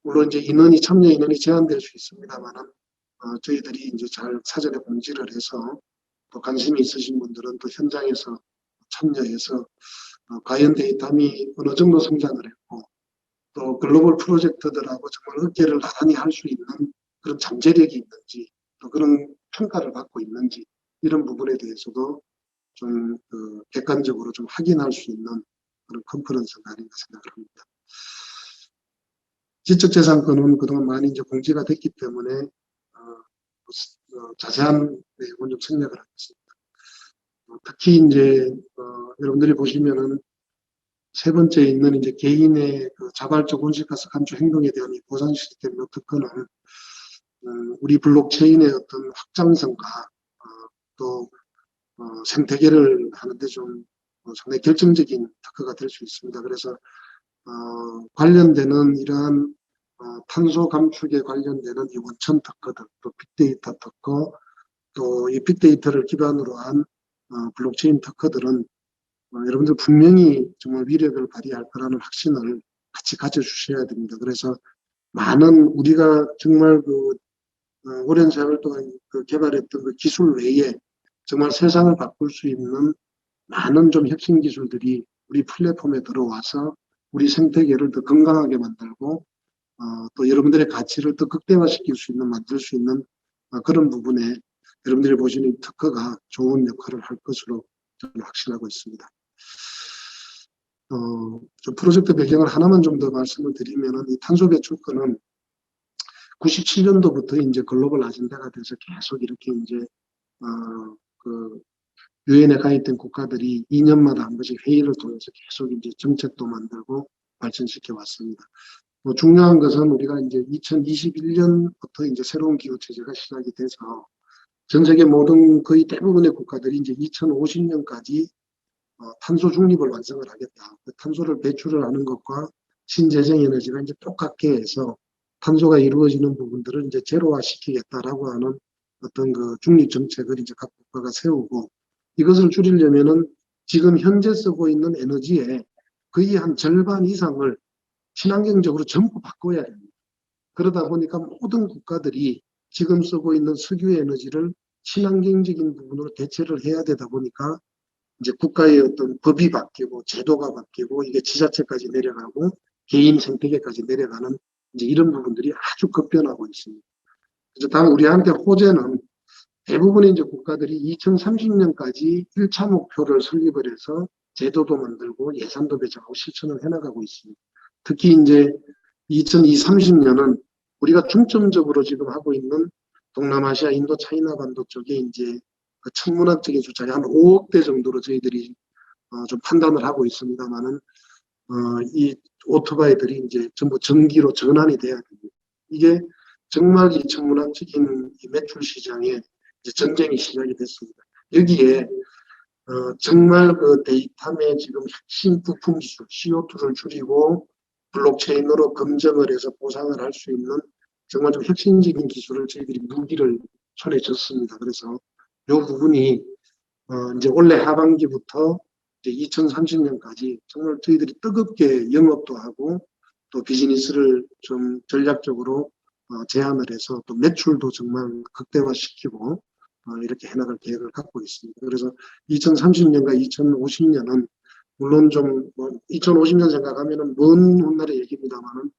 물론 이제 참여 인원이 제한될 수 있습니다만은 저희들이 이제 잘 사전에 공지를 해서 또 관심이 있으신 분들은 또 현장에서 참여해서 과연 데이터미 어느 정도 성장을 했고 또 글로벌 프로젝트들하고 정말 어깨를 나란히 할 수 있는 그런 잠재력이 있는지 또 그런 평가를 받고 있는지 이런 부분에 대해서도 좀 객관적으로 좀 확인할 수 있는 그런 컨퍼런스가 아닌가 생각을 합니다. 지적재산권은 그동안 많이 이제 공지가 됐기 때문에 자세한 내용은 좀 생략을 하겠습니다. 특히 이제 여러분들이 보시면은 세 번째 있는 이제 개인의 그 자발적 온실가스 감축 행동에 대한 이 보상 시스템 특허는 우리 블록체인의 어떤 확장성과 또 생태계를 하는데 좀 상당히 결정적인 특허가 될 수 있습니다. 그래서 관련되는 이러한 탄소 감축에 관련되는 이 원천 특허들, 또 빅데이터 특허, 또 이 빅데이터를 기반으로 한 블록체인 특허들은 여러분들 분명히 정말 위력을 발휘할 거라는 확신을 같이 가져주셔야 됩니다. 그래서 많은 우리가 정말 오랜 세월 동안 개발했던 그 기술 외에 정말 세상을 바꿀 수 있는 많은 좀 혁신 기술들이 우리 플랫폼에 들어와서 우리 생태계를 더 건강하게 만들고 또 여러분들의 가치를 더 극대화시킬 수 있는 만들 수 있는 그런 부분에 여러분들이 보시는 특허가 좋은 역할을 할 것으로 저는 확신하고 있습니다. 좀 프로젝트 배경을 하나만 좀 더 말씀을 드리면은 이 탄소 배출권은 97년도부터 이제 글로벌 아젠다가 돼서 계속 이렇게 이제 유엔에 가입된 국가들이 2년마다 한 번씩 회의를 통해서 계속 이제 정책도 만들고 발전시켜 왔습니다. 중요한 것은 우리가 이제 2021년부터 이제 새로운 기후 체제가 시작이 돼서 전 세계 모든 거의 대부분의 국가들이 이제 2050년까지 탄소 중립을 완성을 하겠다. 탄소를 배출을 하는 것과 신재생 에너지가 이제 똑같게 해서 탄소가 이루어지는 부분들을 이제 제로화 시키겠다라고 하는 어떤 그 중립 정책을 이제 각 국가가 세우고 이것을 줄이려면은 지금 현재 쓰고 있는 에너지의 거의 한 절반 이상을 친환경적으로 전부 바꿔야 됩니다. 그러다 보니까 모든 국가들이 지금 쓰고 있는 석유 에너지를 친환경적인 부분으로 대체를 해야 되다 보니까 이제 국가의 어떤 법이 바뀌고 제도가 바뀌고 이게 지자체까지 내려가고 개인 생태계까지 내려가는 이제 이런 부분들이 아주 급변하고 있습니다. 그래서 다음 우리한테 호재는 대부분의 이제 국가들이 2030년까지 1차 목표를 설립을 해서 제도도 만들고 예산도 배정하고 실천을 해나가고 있습니다. 특히 이제 2030년은 우리가 중점적으로 지금 하고 있는 동남아시아, 인도, 차이나 반도 쪽에 이제 그 천문학적인 숫자가 한 5억 대 정도로 저희들이 좀 판단을 하고 있습니다만은 이 오토바이들이 이제 전부 전기로 전환이 돼야 됩니다. 이게 정말 이 천문학적인 이 매출 시장에 이제 전쟁이 시작이 됐습니다. 여기에 정말 그 데이터의 지금 핵심 부품 기술 CO2를 줄이고 블록체인으로 검증을 해서 보상을 할 수 있는 정말 좀 혁신적인 기술을 저희들이 무기를 손에 줬습니다. 그래서 이 부분이 이제 올해 하반기부터 이제 2030년까지 정말 저희들이 뜨겁게 영업도 하고 또 비즈니스를 좀 전략적으로 제안을 해서 또 매출도 정말 극대화시키고 이렇게 해나갈 계획을 갖고 있습니다. 그래서 2030년과 2050년은 물론 좀 2050년 생각하면은 먼 훗날의 얘기입니다만은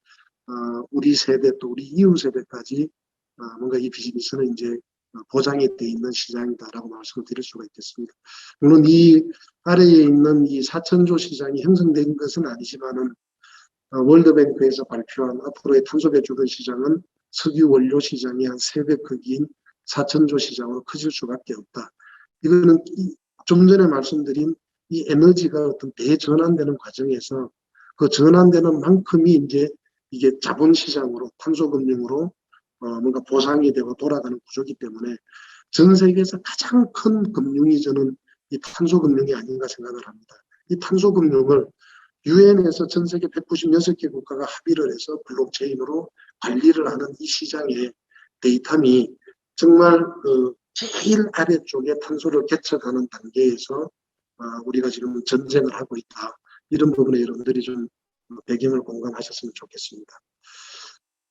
우리 세대 또 우리 이후 세대까지 뭔가 이 비즈니스는 이제 보장이 돼 있는 시장이다라고 말씀을 드릴 수가 있겠습니다. 물론 이 아래에 있는 이 4천조 시장이 형성된 것은 아니지만은 월드뱅크에서 발표한 앞으로의 탄소 배출된 시장은 석유 원료 시장이 한 3배 크기인 4천조 시장으로 커질 수밖에 없다. 이거는 좀 전에 말씀드린 이 에너지가 어떤 대전환되는 과정에서 그 전환되는 만큼이 이제 이게 자본시장으로 탄소금융으로 뭔가 보상이 되고 돌아가는 구조이기 때문에 전 세계에서 가장 큰 금융이 저는 이 탄소금융이 아닌가 생각을 합니다. 이 탄소금융을 유엔에서 전 세계 196개 국가가 합의를 해서 블록체인으로 관리를 하는 이 시장의 데이터이 정말 그 제일 아래쪽에 탄소를 개척하는 단계에서 우리가 지금 전쟁을 하고 있다. 이런 부분에 여러분들이 좀 배경을 공감하셨으면 좋겠습니다.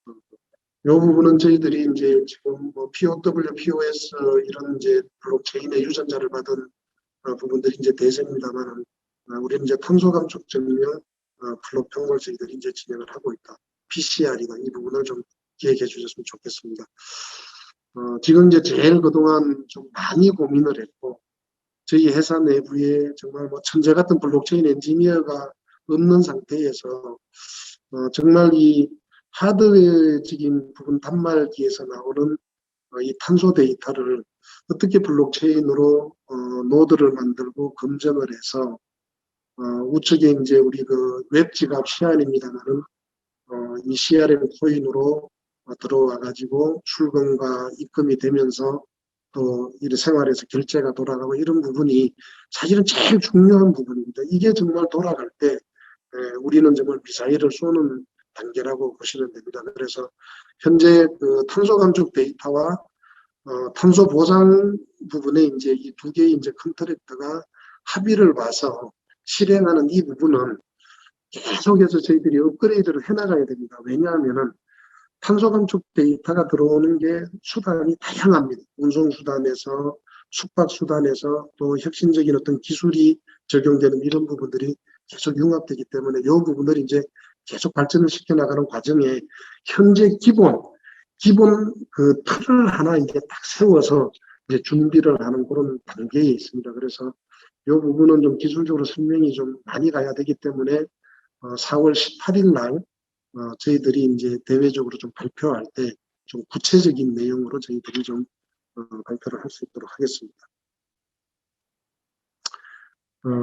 이 부분은 저희들이 이제 지금 뭐 POW, POS 이런 이제 블록체인의 유전자를 받은 부분들이 이제 대세입니다만 우리는 이제 탄소 감축 증명 블록평을 저희들이 이제 진행을 하고 있다. PCR이다. 이 부분을 좀 기획해 주셨으면 좋겠습니다. 지금 이제 제일 그동안 좀 많이 고민을 했고 저희 회사 내부에 정말 뭐 천재 같은 블록체인 엔지니어가 없는 상태에서 정말 이 하드웨어적인 부분 단말기에서 나오는 이 탄소 데이터를 어떻게 블록체인으로 노드를 만들고 검증을 해서 우측에 이제 우리 그 웹 지갑 시안입니다만은 이 CRM 코인으로 들어와 가지고 출금과 입금이 되면서 또 이 생활에서 결제가 돌아가고 이런 부분이 사실은 제일 중요한 부분입니다. 이게 정말 돌아갈 때 우리는 정말 미사일을 쏘는 단계라고 보시면 됩니다. 그래서 현재 그 탄소 감축 데이터와 탄소 보상 부분에 이제 이 두 개의 이제 컨트랙터가 합의를 봐서 실행하는 이 부분은 계속해서 저희들이 업그레이드를 해나가야 됩니다. 왜냐하면은 탄소 감축 데이터가 들어오는 게 수단이 다양합니다. 운송수단에서 숙박수단에서 또 혁신적인 어떤 기술이 적용되는 이런 부분들이 계속 융합되기 때문에 이 부분을 이제 계속 발전을 시켜나가는 과정에 현재 기본 그 틀을 하나 이제 딱 세워서 이제 준비를 하는 그런 단계에 있습니다. 그래서 이 부분은 좀 기술적으로 설명이 좀 많이 가야 되기 때문에 4월 18일 날 저희들이 이제 대외적으로 좀 발표할 때 좀 구체적인 내용으로 저희들이 좀 발표를 할 수 있도록 하겠습니다.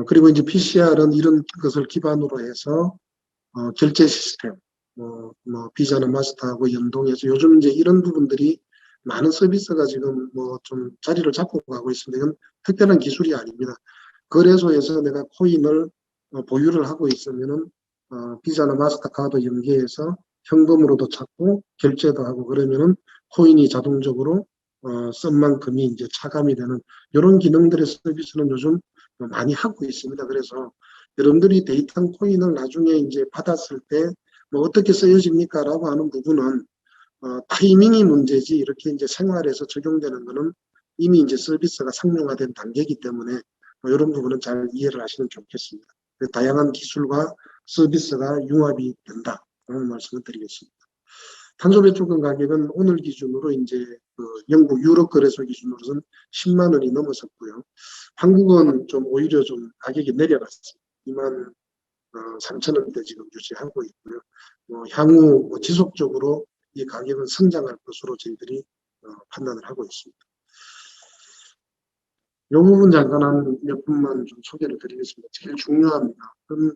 그리고 이제 PCR은 이런 것을 기반으로 해서 결제 시스템, 뭐 비자나 마스터하고 연동해서 요즘 이제 이런 부분들이 많은 서비스가 지금 뭐 좀 자리를 잡고 가고 있습니다. 이건 특별한 기술이 아닙니다. 거래소에서 내가 코인을 보유를 하고 있으면은 비자나 마스터카드 연계해서 현금으로도 찾고 결제도 하고 그러면은 코인이 자동적으로 쓴 만큼이 이제 차감이 되는 이런 기능들의 서비스는 요즘 많이 하고 있습니다. 그래서 여러분들이 데이터 코인을 나중에 이제 받았을 때 뭐 어떻게 쓰여집니까? 라고 하는 부분은 타이밍이 문제지 이렇게 이제 생활에서 적용되는 거는 이미 이제 서비스가 상용화된 단계이기 때문에 이런 부분은 잘 이해를 하시면 좋겠습니다. 다양한 기술과 서비스가 융합이 된다라는 말씀을 드리겠습니다. 탄소 배출권 가격은 오늘 기준으로 이제 그 영국 유럽 거래소 기준으로는 10만 원이 넘어섰고요. 한국은 좀 오히려 좀 가격이 내려갔습니다. 2만 3천 원대 지금 유지하고 있고요. 향후 지속적으로 이 가격은 성장할 것으로 저희들이 판단을 하고 있습니다. 이 부분 잠깐 한 몇 분만 좀 소개를 드리겠습니다. 제일 중요합니다. 그럼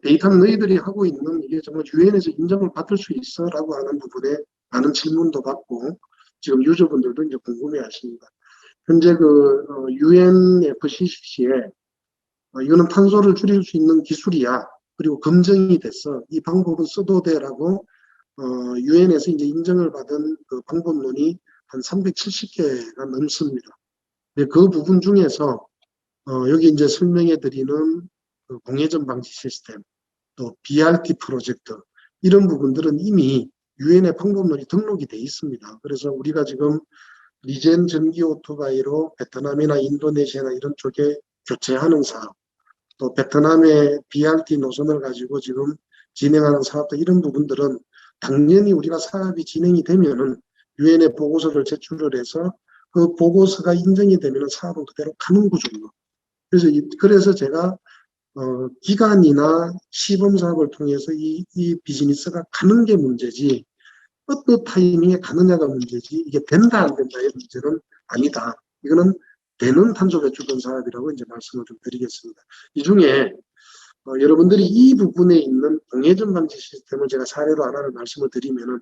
데이터는 너희들이 하고 있는 이게 정말 유엔에서 인정을 받을 수 있어? 라고 하는 부분에 많은 질문도 받고 지금 유저분들도 이제 궁금해 하십니다. 현재 그 UNFCCC에 이거는 탄소를 줄일 수 있는 기술이야. 그리고 검증이 됐어. 이 방법은 써도 돼라고 유엔에서 이제 인정을 받은 그 방법론이 한 370개가 넘습니다. 그 부분 중에서 여기 이제 설명해 드리는 그 공회전 방지 시스템, 또 BRT 프로젝트 이런 부분들은 이미 유엔의 방법론이 등록이 돼 있습니다. 그래서 우리가 지금 리젠 전기 오토바이로 베트남이나 인도네시아나 이런 쪽에 교체하는 사업, 또 베트남의 BRT 노선을 가지고 지금 진행하는 사업들 이런 부분들은 당연히 우리가 사업이 진행이 되면은 유엔에 보고서를 제출을 해서 그 보고서가 인정이 되면은 사업은 그대로 가는 구조입니다. 그래서 제가 기간이나 시범 사업을 통해서 이 비즈니스가 가는 게 문제지 어떤 타이밍에 가느냐가 문제지 이게 된다 안 된다의 문제는 아니다. 이거는 되는 탄소 배출권 사업이라고 이제 말씀을 좀 드리겠습니다. 이 중에 여러분들이 이 부분에 있는 공회전 방지 시스템을 제가 사례로 하나를 말씀을 드리면은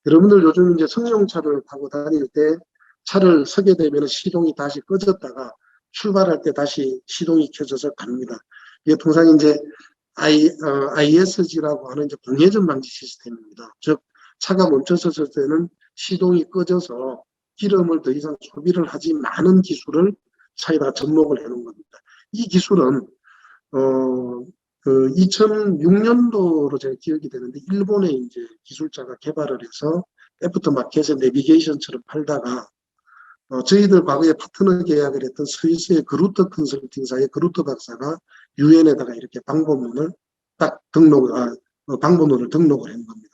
여러분들 요즘 이제 승용차를 타고 다닐 때 차를 서게 되면 시동이 다시 꺼졌다가 출발할 때 다시 시동이 켜져서 갑니다. 이게 통상 이제 ISG라고 하는 이제 공회전 방지 시스템입니다. 즉 차가 멈춰섰을 때는 시동이 꺼져서 기름을 더 이상 소비를 하지 않은 기술을 차에다가 접목을 해놓은 겁니다. 이 기술은 그 2006년도로 제가 기억이 되는데 일본의 이제 기술자가 개발을 해서 애프터마켓에 내비게이션처럼 팔다가 저희들 과거에 파트너 계약을 했던 스위스의 그루터 컨설팅사의 그루터 박사가 유엔에다가 이렇게 방법론을 딱 방법론을 등록을 한 겁니다.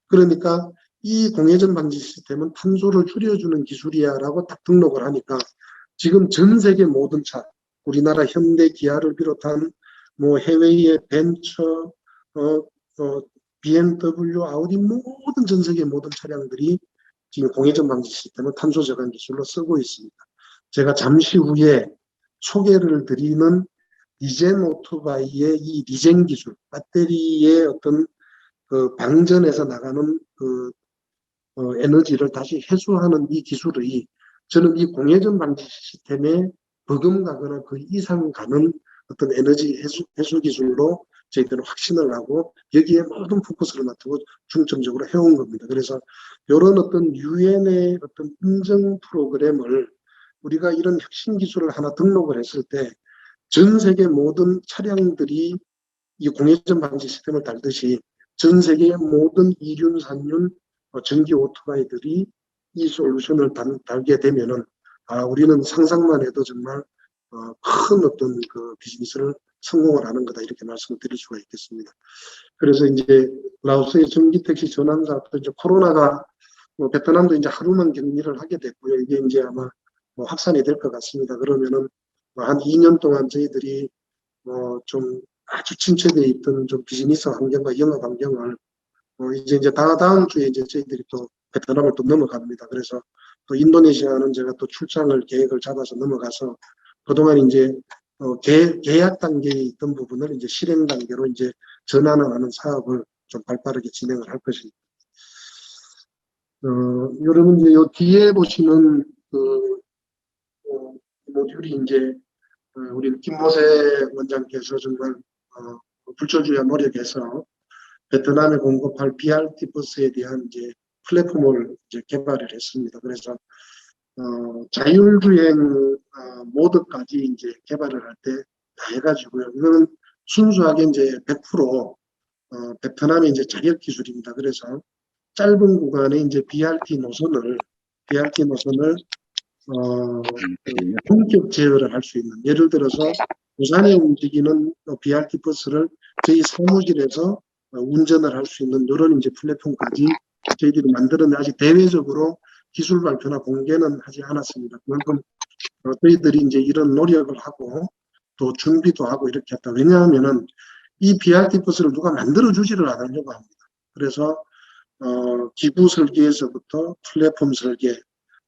그러니까 이 공회전 방지 시스템은 탄소를 줄여주는 기술이야라고 딱 등록을 하니까 지금 전 세계 모든 차, 우리나라 현대 기아를 비롯한 뭐 해외의 벤처, BMW, 아우디 모든 전 세계 모든 차량들이 지금 공회전 방지 시스템을 탄소 저감 기술로 쓰고 있습니다. 제가 잠시 후에 소개를 드리는 리젠 오토바이의 이 리젠 기술, 배터리의 어떤 그 방전에서 나가는 그 에너지를 다시 회수하는 이 기술의 저는 이 공회전 방지 시스템에 버금가거나 그 이상 가는 어떤 에너지 회수 기술로 저희들은 확신을 하고 여기에 모든 포커스를 맞추고 중점적으로 해온 겁니다. 그래서 이런 어떤 유엔의 어떤 인증 프로그램을 우리가 이런 혁신 기술을 하나 등록을 했을 때 전 세계 모든 차량들이 이 공회전 방지 시스템을 달듯이 전 세계의 모든 이륜, 삼륜, 전기 오토바이들이 이 솔루션을 달게 되면은 우리는 상상만 해도 정말 큰 어떤 그 비즈니스를 성공을 하는 거다 이렇게 말씀을 드릴 수가 있겠습니다. 그래서 이제 라오스의 전기택시 전환 사업도 이제 코로나가 베트남도 이제 하루만 격리를 하게 됐고요. 이게 이제 아마 확산이 될 것 같습니다. 그러면은 한 2년 동안 저희들이 좀 아주 침체되어 있던 좀 비즈니스 환경과 영업 환경을 이제 다음 주에 이제 저희들이 또 베트남을 또 넘어갑니다. 그래서 또 인도네시아는 제가 또 출장을 계획을 잡아서 넘어가서 그동안 이제 계약 단계에 있던 부분을 이제 실행 단계로 이제 전환을 하는 사업을 좀 발빠르게 진행을 할 것입니다. 여러분 이제 요 뒤에 보시는 그 모듈이 이제 우리 김모세 원장께서 정말 불철주야 노력해서 베트남에 공급할 BRT 버스에 대한 이제 플랫폼을 이제 개발을 했습니다. 그래서 자율주행 모드까지 이제 개발을 할 때 다 해가지고요. 이거는 순수하게 이제 100% 베트남의 이제 자력 기술입니다. 그래서 짧은 구간에 이제 BRT 노선을 본격 제어를 할 수 있는, 예를 들어서 부산에 움직이는 BRT 버스를 저희 사무실에서 운전을 할 수 있는 이런 이제 플랫폼까지 저희들이 만들었는데 아직 대외적으로 기술 발표나 공개는 하지 않았습니다. 그만큼 저희들이 이제 이런 노력을 하고 또 준비도 하고 이렇게 했다. 왜냐하면은 이 BRT 버스를 누가 만들어주지를 않으려고 합니다. 그래서 기부 설계에서부터 플랫폼 설계,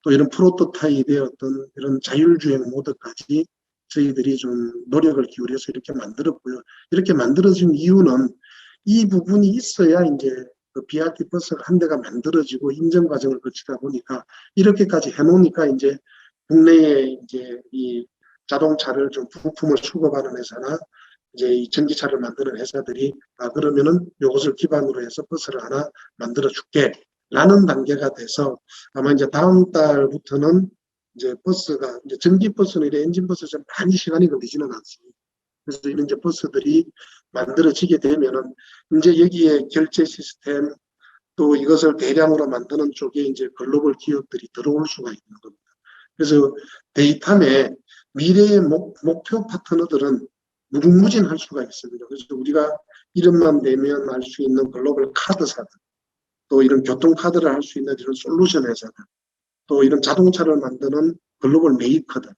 또 이런 프로토타입의 어떤 이런 자율주행 모드까지 저희들이 좀 노력을 기울여서 이렇게 만들었고요. 이렇게 만들어진 이유는 이 부분이 있어야 이제 그 BRT 버스가 한 대가 만들어지고 인증 과정을 거치다 보니까 이렇게까지 해놓으니까 이제 국내에 이제 이 자동차를 좀 부품을 수급하는 회사나 이제 이 전기차를 만드는 회사들이 그러면은 이것을 기반으로 해서 버스를 하나 만들어 줄게 라는 단계가 돼서 아마 이제 다음 달부터는 이제 버스가, 이제 전기버스는 이래 엔진버스 좀 많이 시간이 걸리지는 않습니다. 그래서 이런 이제 버스들이 만들어지게 되면은 이제 여기에 결제 시스템 또 이것을 대량으로 만드는 쪽에 이제 글로벌 기업들이 들어올 수가 있는 겁니다. 그래서 데이터의 미래의 목표 파트너들은 무궁무진할 수가 있습니다. 그래서 우리가 이름만 내면 알 수 있는 글로벌 카드사들, 또 이런 교통카드를 할 수 있는 이런 솔루션 회사들, 또 이런 자동차를 만드는 글로벌 메이커들,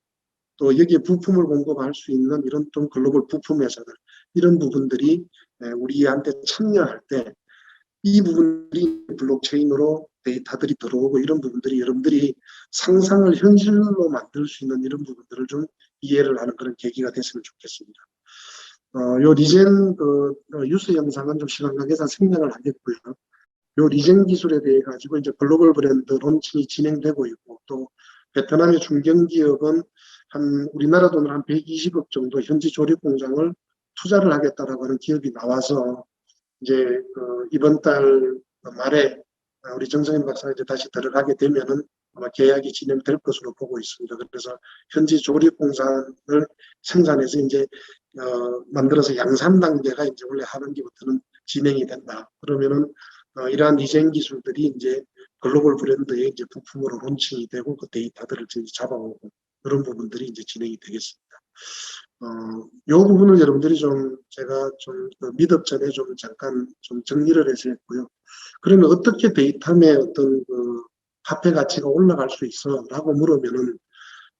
또 여기에 부품을 공급할 수 있는 이런 좀 글로벌 부품 회사들, 이런 부분들이 우리한테 참여할 때 이 부분들이 블록체인으로 데이터들이 들어오고 이런 부분들이 여러분들이 상상을 현실로 만들 수 있는 이런 부분들을 좀 이해를 하는 그런 계기가 됐으면 좋겠습니다. 요 리젠 뉴스 영상은 좀 시간 관계상 생략을 하겠고요. 요 리젠 기술에 대해 가지고 이제 글로벌 브랜드 론칭이 진행되고 있고, 또 베트남의 중견기업은 한 우리나라 돈으로 한 120억 정도 현지 조립 공장을 투자를 하겠다라고 하는 기업이 나와서 이제 이번 달 말에 우리 정성인 박사가 이제 다시 들어가게 되면은 아마 계약이 진행될 것으로 보고 있습니다. 그래서 현지 조립 공장을 생산해서 이제 만들어서 양산 단계가 이제 원래 하반기부터는 진행이 된다. 그러면은 이러한 리젠 기술들이 이제 글로벌 브랜드의 이제 부품으로 론칭이 되고 그 데이터들을 이제 잡아오고 그런 부분들이 이제 진행이 되겠습니다. 요 부분을 여러분들이 좀 제가 좀그 미덕 전에 좀 잠깐 좀 정리를 해서 했고요. 그러면 어떻게 데이터의 어떤 그 화폐 가치가 올라갈 수 있어? 라고 물으면은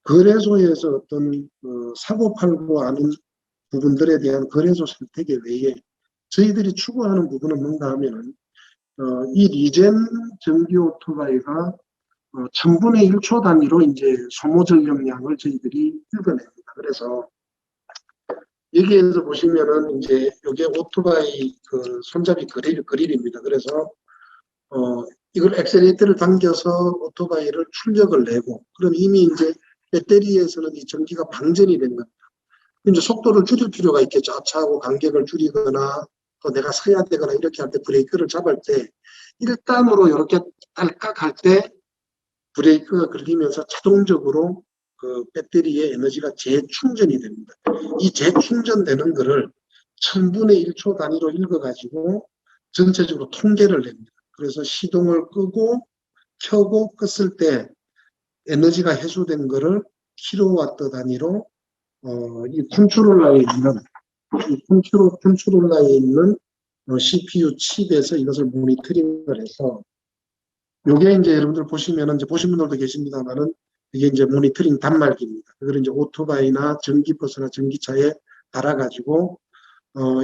거래소에서 어떤 사고 팔고 하는 부분들에 대한 거래소 선택에 외에 저희들이 추구하는 부분은 뭔가 하면은 이 리젠 전기 오토바이가 1000분의 1초 단위로 이제 소모 전력량을 저희들이 읽어냅니다. 그래서 여기에서 보시면은 이제 이게 오토바이 그 손잡이 그릴입니다. 그래서 이걸 엑셀레이터를 당겨서 오토바이를 출력을 내고, 그럼 이미 이제 배터리에서는 이 전기가 방전이 된 겁니다. 이제 속도를 줄일 필요가 있겠죠. 앞차하고 간격을 줄이거나 또 내가 서야 되거나 이렇게 할 때 브레이크를 잡을 때 1단으로 이렇게 딸깍 할 때 브레이크가 걸리면서 자동적으로 그 배터리의 에너지가 재충전이 됩니다. 이 재충전되는 거를 1000분의 1초 단위로 읽어가지고 전체적으로 통계를 냅니다. 그래서 시동을 끄고 켜고 껐을 때 에너지가 해소된 거를 킬로와트 단위로 이 컨트롤러에 있는 컨트롤러에 있는 CPU 칩에서 이것을 모니터링을 해서, 요게 이제 여러분들 보시면은 이제 보신 분들도 계십니다만은 이게 이제 모니터링 단말기입니다. 그걸 이제 오토바이나 전기버스나 전기차에 달아가지고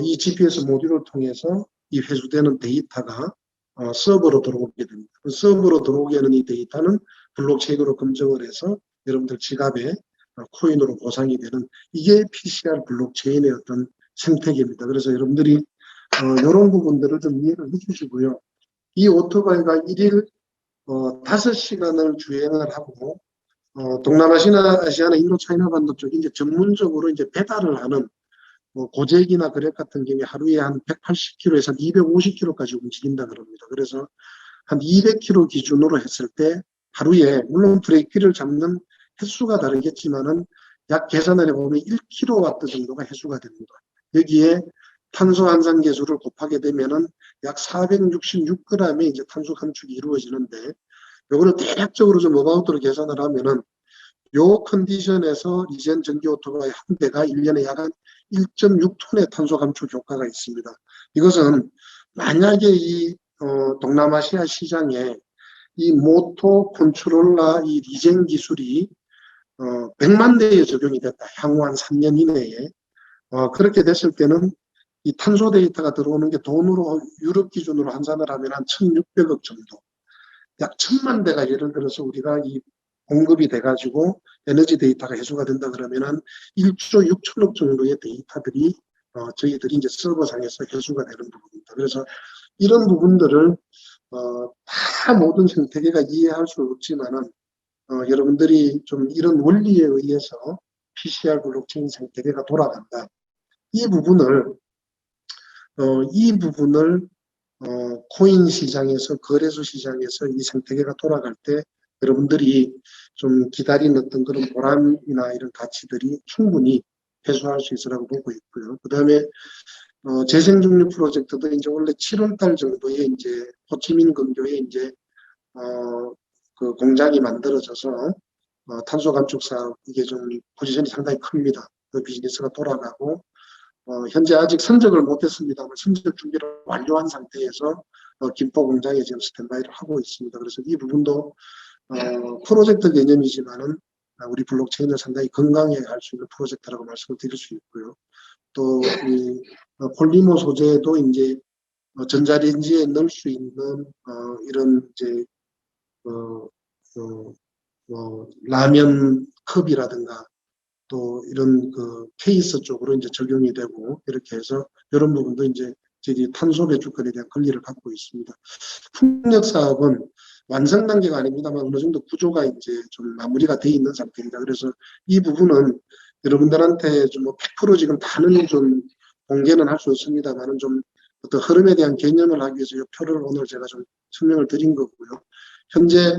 이 GPS 모듈을 통해서 이 회수되는 데이터가 서버로 들어오게 됩니다. 그 서버로 들어오게 하는 이 데이터는 블록체인으로 검증을 해서 여러분들 지갑에 코인으로 보상이 되는, 이게 PCR 블록체인의 어떤 생태계입니다. 그래서 여러분들이 이런 부분들을 좀 이해를 해주시고요. 이 오토바이가 일일 5시간을 주행을 하고 동남아시아나 인도차이나 반도 쪽에 이제 전문적으로 이제 배달을 하는 고잭이나 그랩 같은 경우에 하루에 한 180km에서 250km까지 움직인다 그럽니다. 그래서 한 200km 기준으로 했을 때 하루에, 물론 브레이크를 잡는 횟수가 다르겠지만은 약 계산을 해보면 1kW 정도가 해수가 됩니다. 여기에 탄소 환산 계수를 곱하게 되면은 약 466g의 이제 탄소 감축이 이루어지는데, 요거를 대략적으로 좀 어바웃으로 계산을 하면은 요 컨디션에서 리젠 전기 오토바이 한 대가 1년에 약 한 1.6톤의 탄소 감축 효과가 있습니다. 이것은 만약에 이 동남아시아 시장에 이 모토 컨트롤러 이 리젠 기술이 100만 대에 적용이 됐다. 향후 한 3년 이내에 그렇게 됐을 때는 이 탄소 데이터가 들어오는 게 돈으로 유럽 기준으로 환산을 하면 한 1,600억 정도, 약 1,000만 대가 예를 들어서 우리가 이 공급이 돼가지고 에너지 데이터가 해소가 된다 그러면 한 1조 6천억 정도의 데이터들이 저희들이 이제 서버상에서 해소가 되는 부분입니다. 그래서 이런 부분들을 다 모든 생태계가 이해할 수 없지만은 여러분들이 좀 이런 원리에 의해서 PCR 블록체인 생태계가 돌아간다. 이 부분을 코인 시장에서, 거래소 시장에서 이 생태계가 돌아갈 때 여러분들이 좀 기다린 어떤 그런 보람이나 이런 가치들이 충분히 해소할 수 있으라고 보고 있고요. 그 다음에 재생중립 프로젝트도 이제 원래 7월 달 정도에 이제 호치민 근교에 이제 그 공장이 만들어져서 탄소 감축 사업 이게 좀 포지션이 상당히 큽니다. 그 비즈니스가 돌아가고 현재 아직 선적을 못했습니다만 선적 준비를 완료한 상태에서 김포 공장에 지금 스탠바이를 하고 있습니다. 그래서 이 부분도 프로젝트 개념이지만은 우리 블록체인을 상당히 건강하게 할 수 있는 프로젝트라고 말씀을 드릴 수 있고요. 또 이 폴리머 소재도 이제 전자레인지에 넣을 수 있는 이런 이제 라면 컵이라든가 또 이런 그 케이스 쪽으로 이제 적용이 되고 이렇게 해서 이런 부분도 이제 저희 탄소 배출권에 대한 권리를 갖고 있습니다. 풍력 사업은 완성 단계가 아닙니다만 어느 정도 구조가 이제 좀 마무리가 돼 있는 상태입니다. 그래서 이 부분은 여러분들한테 좀 뭐 100% 지금 다는 좀 공개는 할 수 없습니다만은 좀 어떤 흐름에 대한 개념을 하기 위해서 이 표를 오늘 제가 좀 설명을 드린 거고요. 현재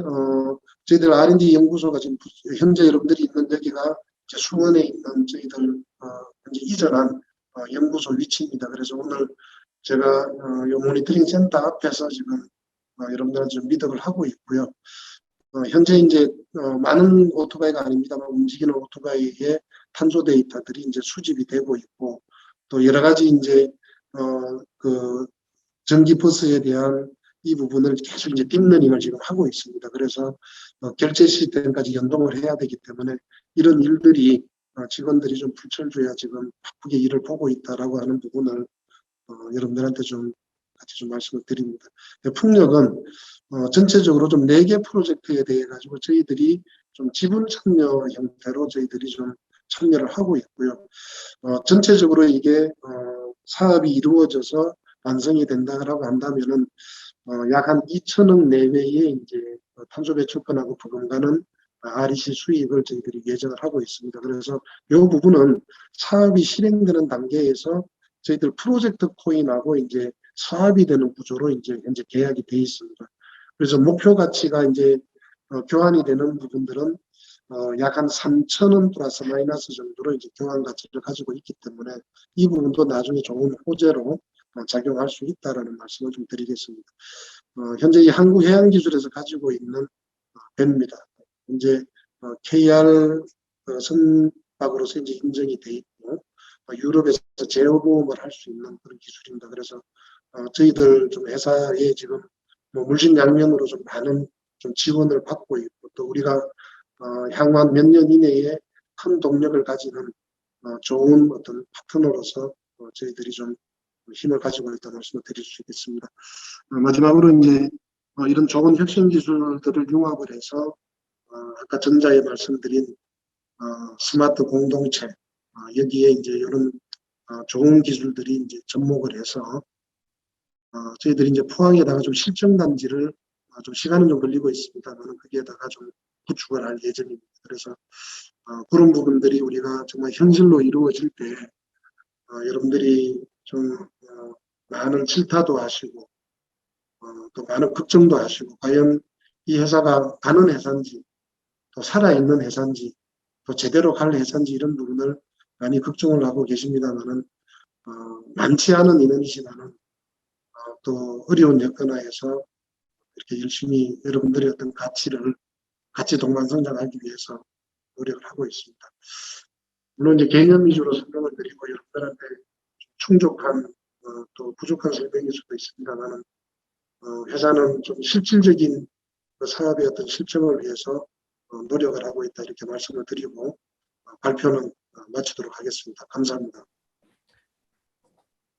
저희들 R&D 연구소가 지금 현재 여러분들이 있는 여기가 수원에 있는 저희들 현재 이전한 연구소 위치입니다. 그래서 오늘 제가 요 모니터링 센터 앞에서 지금 여러분들한테 좀 미덕을 하고 있고요. 현재 이제 많은 오토바이가 아닙니다만 움직이는 오토바이의 탄소 데이터들이 이제 수집이 되고 있고 또 여러 가지 이제 그 전기 버스에 대한 이 부분을 계속 이제 딥러닝을 지금 하고 있습니다. 그래서 결제 시스템까지 연동을 해야 되기 때문에 이런 일들이 직원들이 좀 불철주야 지금 바쁘게 일을 보고 있다라고 하는 부분을 여러분들한테 좀 같이 좀 말씀을 드립니다. 풍력은 전체적으로 좀 4개 프로젝트에 대해 가지고 저희들이 좀 지분 참여 형태로 저희들이 좀 참여를 하고 있고요. 전체적으로 이게 사업이 이루어져서 완성이 된다라고 한다면은 약 한 2천억 내외의 이제 탄소 배출권하고 부분과는 REC 수입을 저희들이 예정을 하고 있습니다. 그래서 이 부분은 사업이 실행되는 단계에서 저희들 프로젝트 코인하고 이제 사업이 되는 구조로 이제 현재 계약이 돼 있습니다. 그래서 목표 가치가 이제 교환이 되는 부분들은 약 한 3천원 플러스 마이너스 정도로 이제 교환 가치를 가지고 있기 때문에 이 부분도 나중에 좋은 호재로 작용할 수 있다라는 말씀을 좀 드리겠습니다. 현재 이 한국해양기술에서 가지고 있는 배입니다. 현재 KR 선박으로서 이제 인정이 돼 있고 유럽에서 제어보험을 할 수 있는 그런 기술입니다. 그래서 저희들 좀 회사에 지금 뭐 물신양면으로 좀 많은 좀 지원을 받고 있고 또 우리가 향후한 몇 년 이내에 큰 동력을 가지는 좋은 어떤 파트너로서 저희들이 좀 힘을 가지고 있다는 말씀을 드릴 수 있겠습니다. 마지막으로 이제 이런 좋은 혁신 기술들을 융합을 해서 아까 전자에 말씀드린 스마트 공동체 여기에 이제 이런 좋은 기술들이 이제 접목을 해서 저희들이 이제 포항에다가 좀 실증 단지를 좀 시간은 좀 걸리고 있습니다만 거기에다가 좀 구축을 할 예정입니다. 그래서 그런 부분들이 우리가 정말 현실로 이루어질 때 여러분들이 좀 많은 질타도 하시고 또 많은 걱정도 하시고 과연 이 회사가 가는 회사인지 또 살아있는 회사인지 또 제대로 갈 회사인지 이런 부분을 많이 걱정을 하고 계십니다만은 많지 않은 인원이지만은 또 어려운 여건하에서 이렇게 열심히 여러분들의 어떤 가치를 같이 동반성장하기 위해서 노력을 하고 있습니다. 물론 이제 개념 위주로 설명을 드리고 여러분들한테 충족한 또 부족한 설명일 수도 있습니다만 회사는 좀 실질적인 그 사업의 어떤 실정을 위해서 노력을 하고 있다 이렇게 말씀을 드리고 발표는 마치도록 하겠습니다. 감사합니다.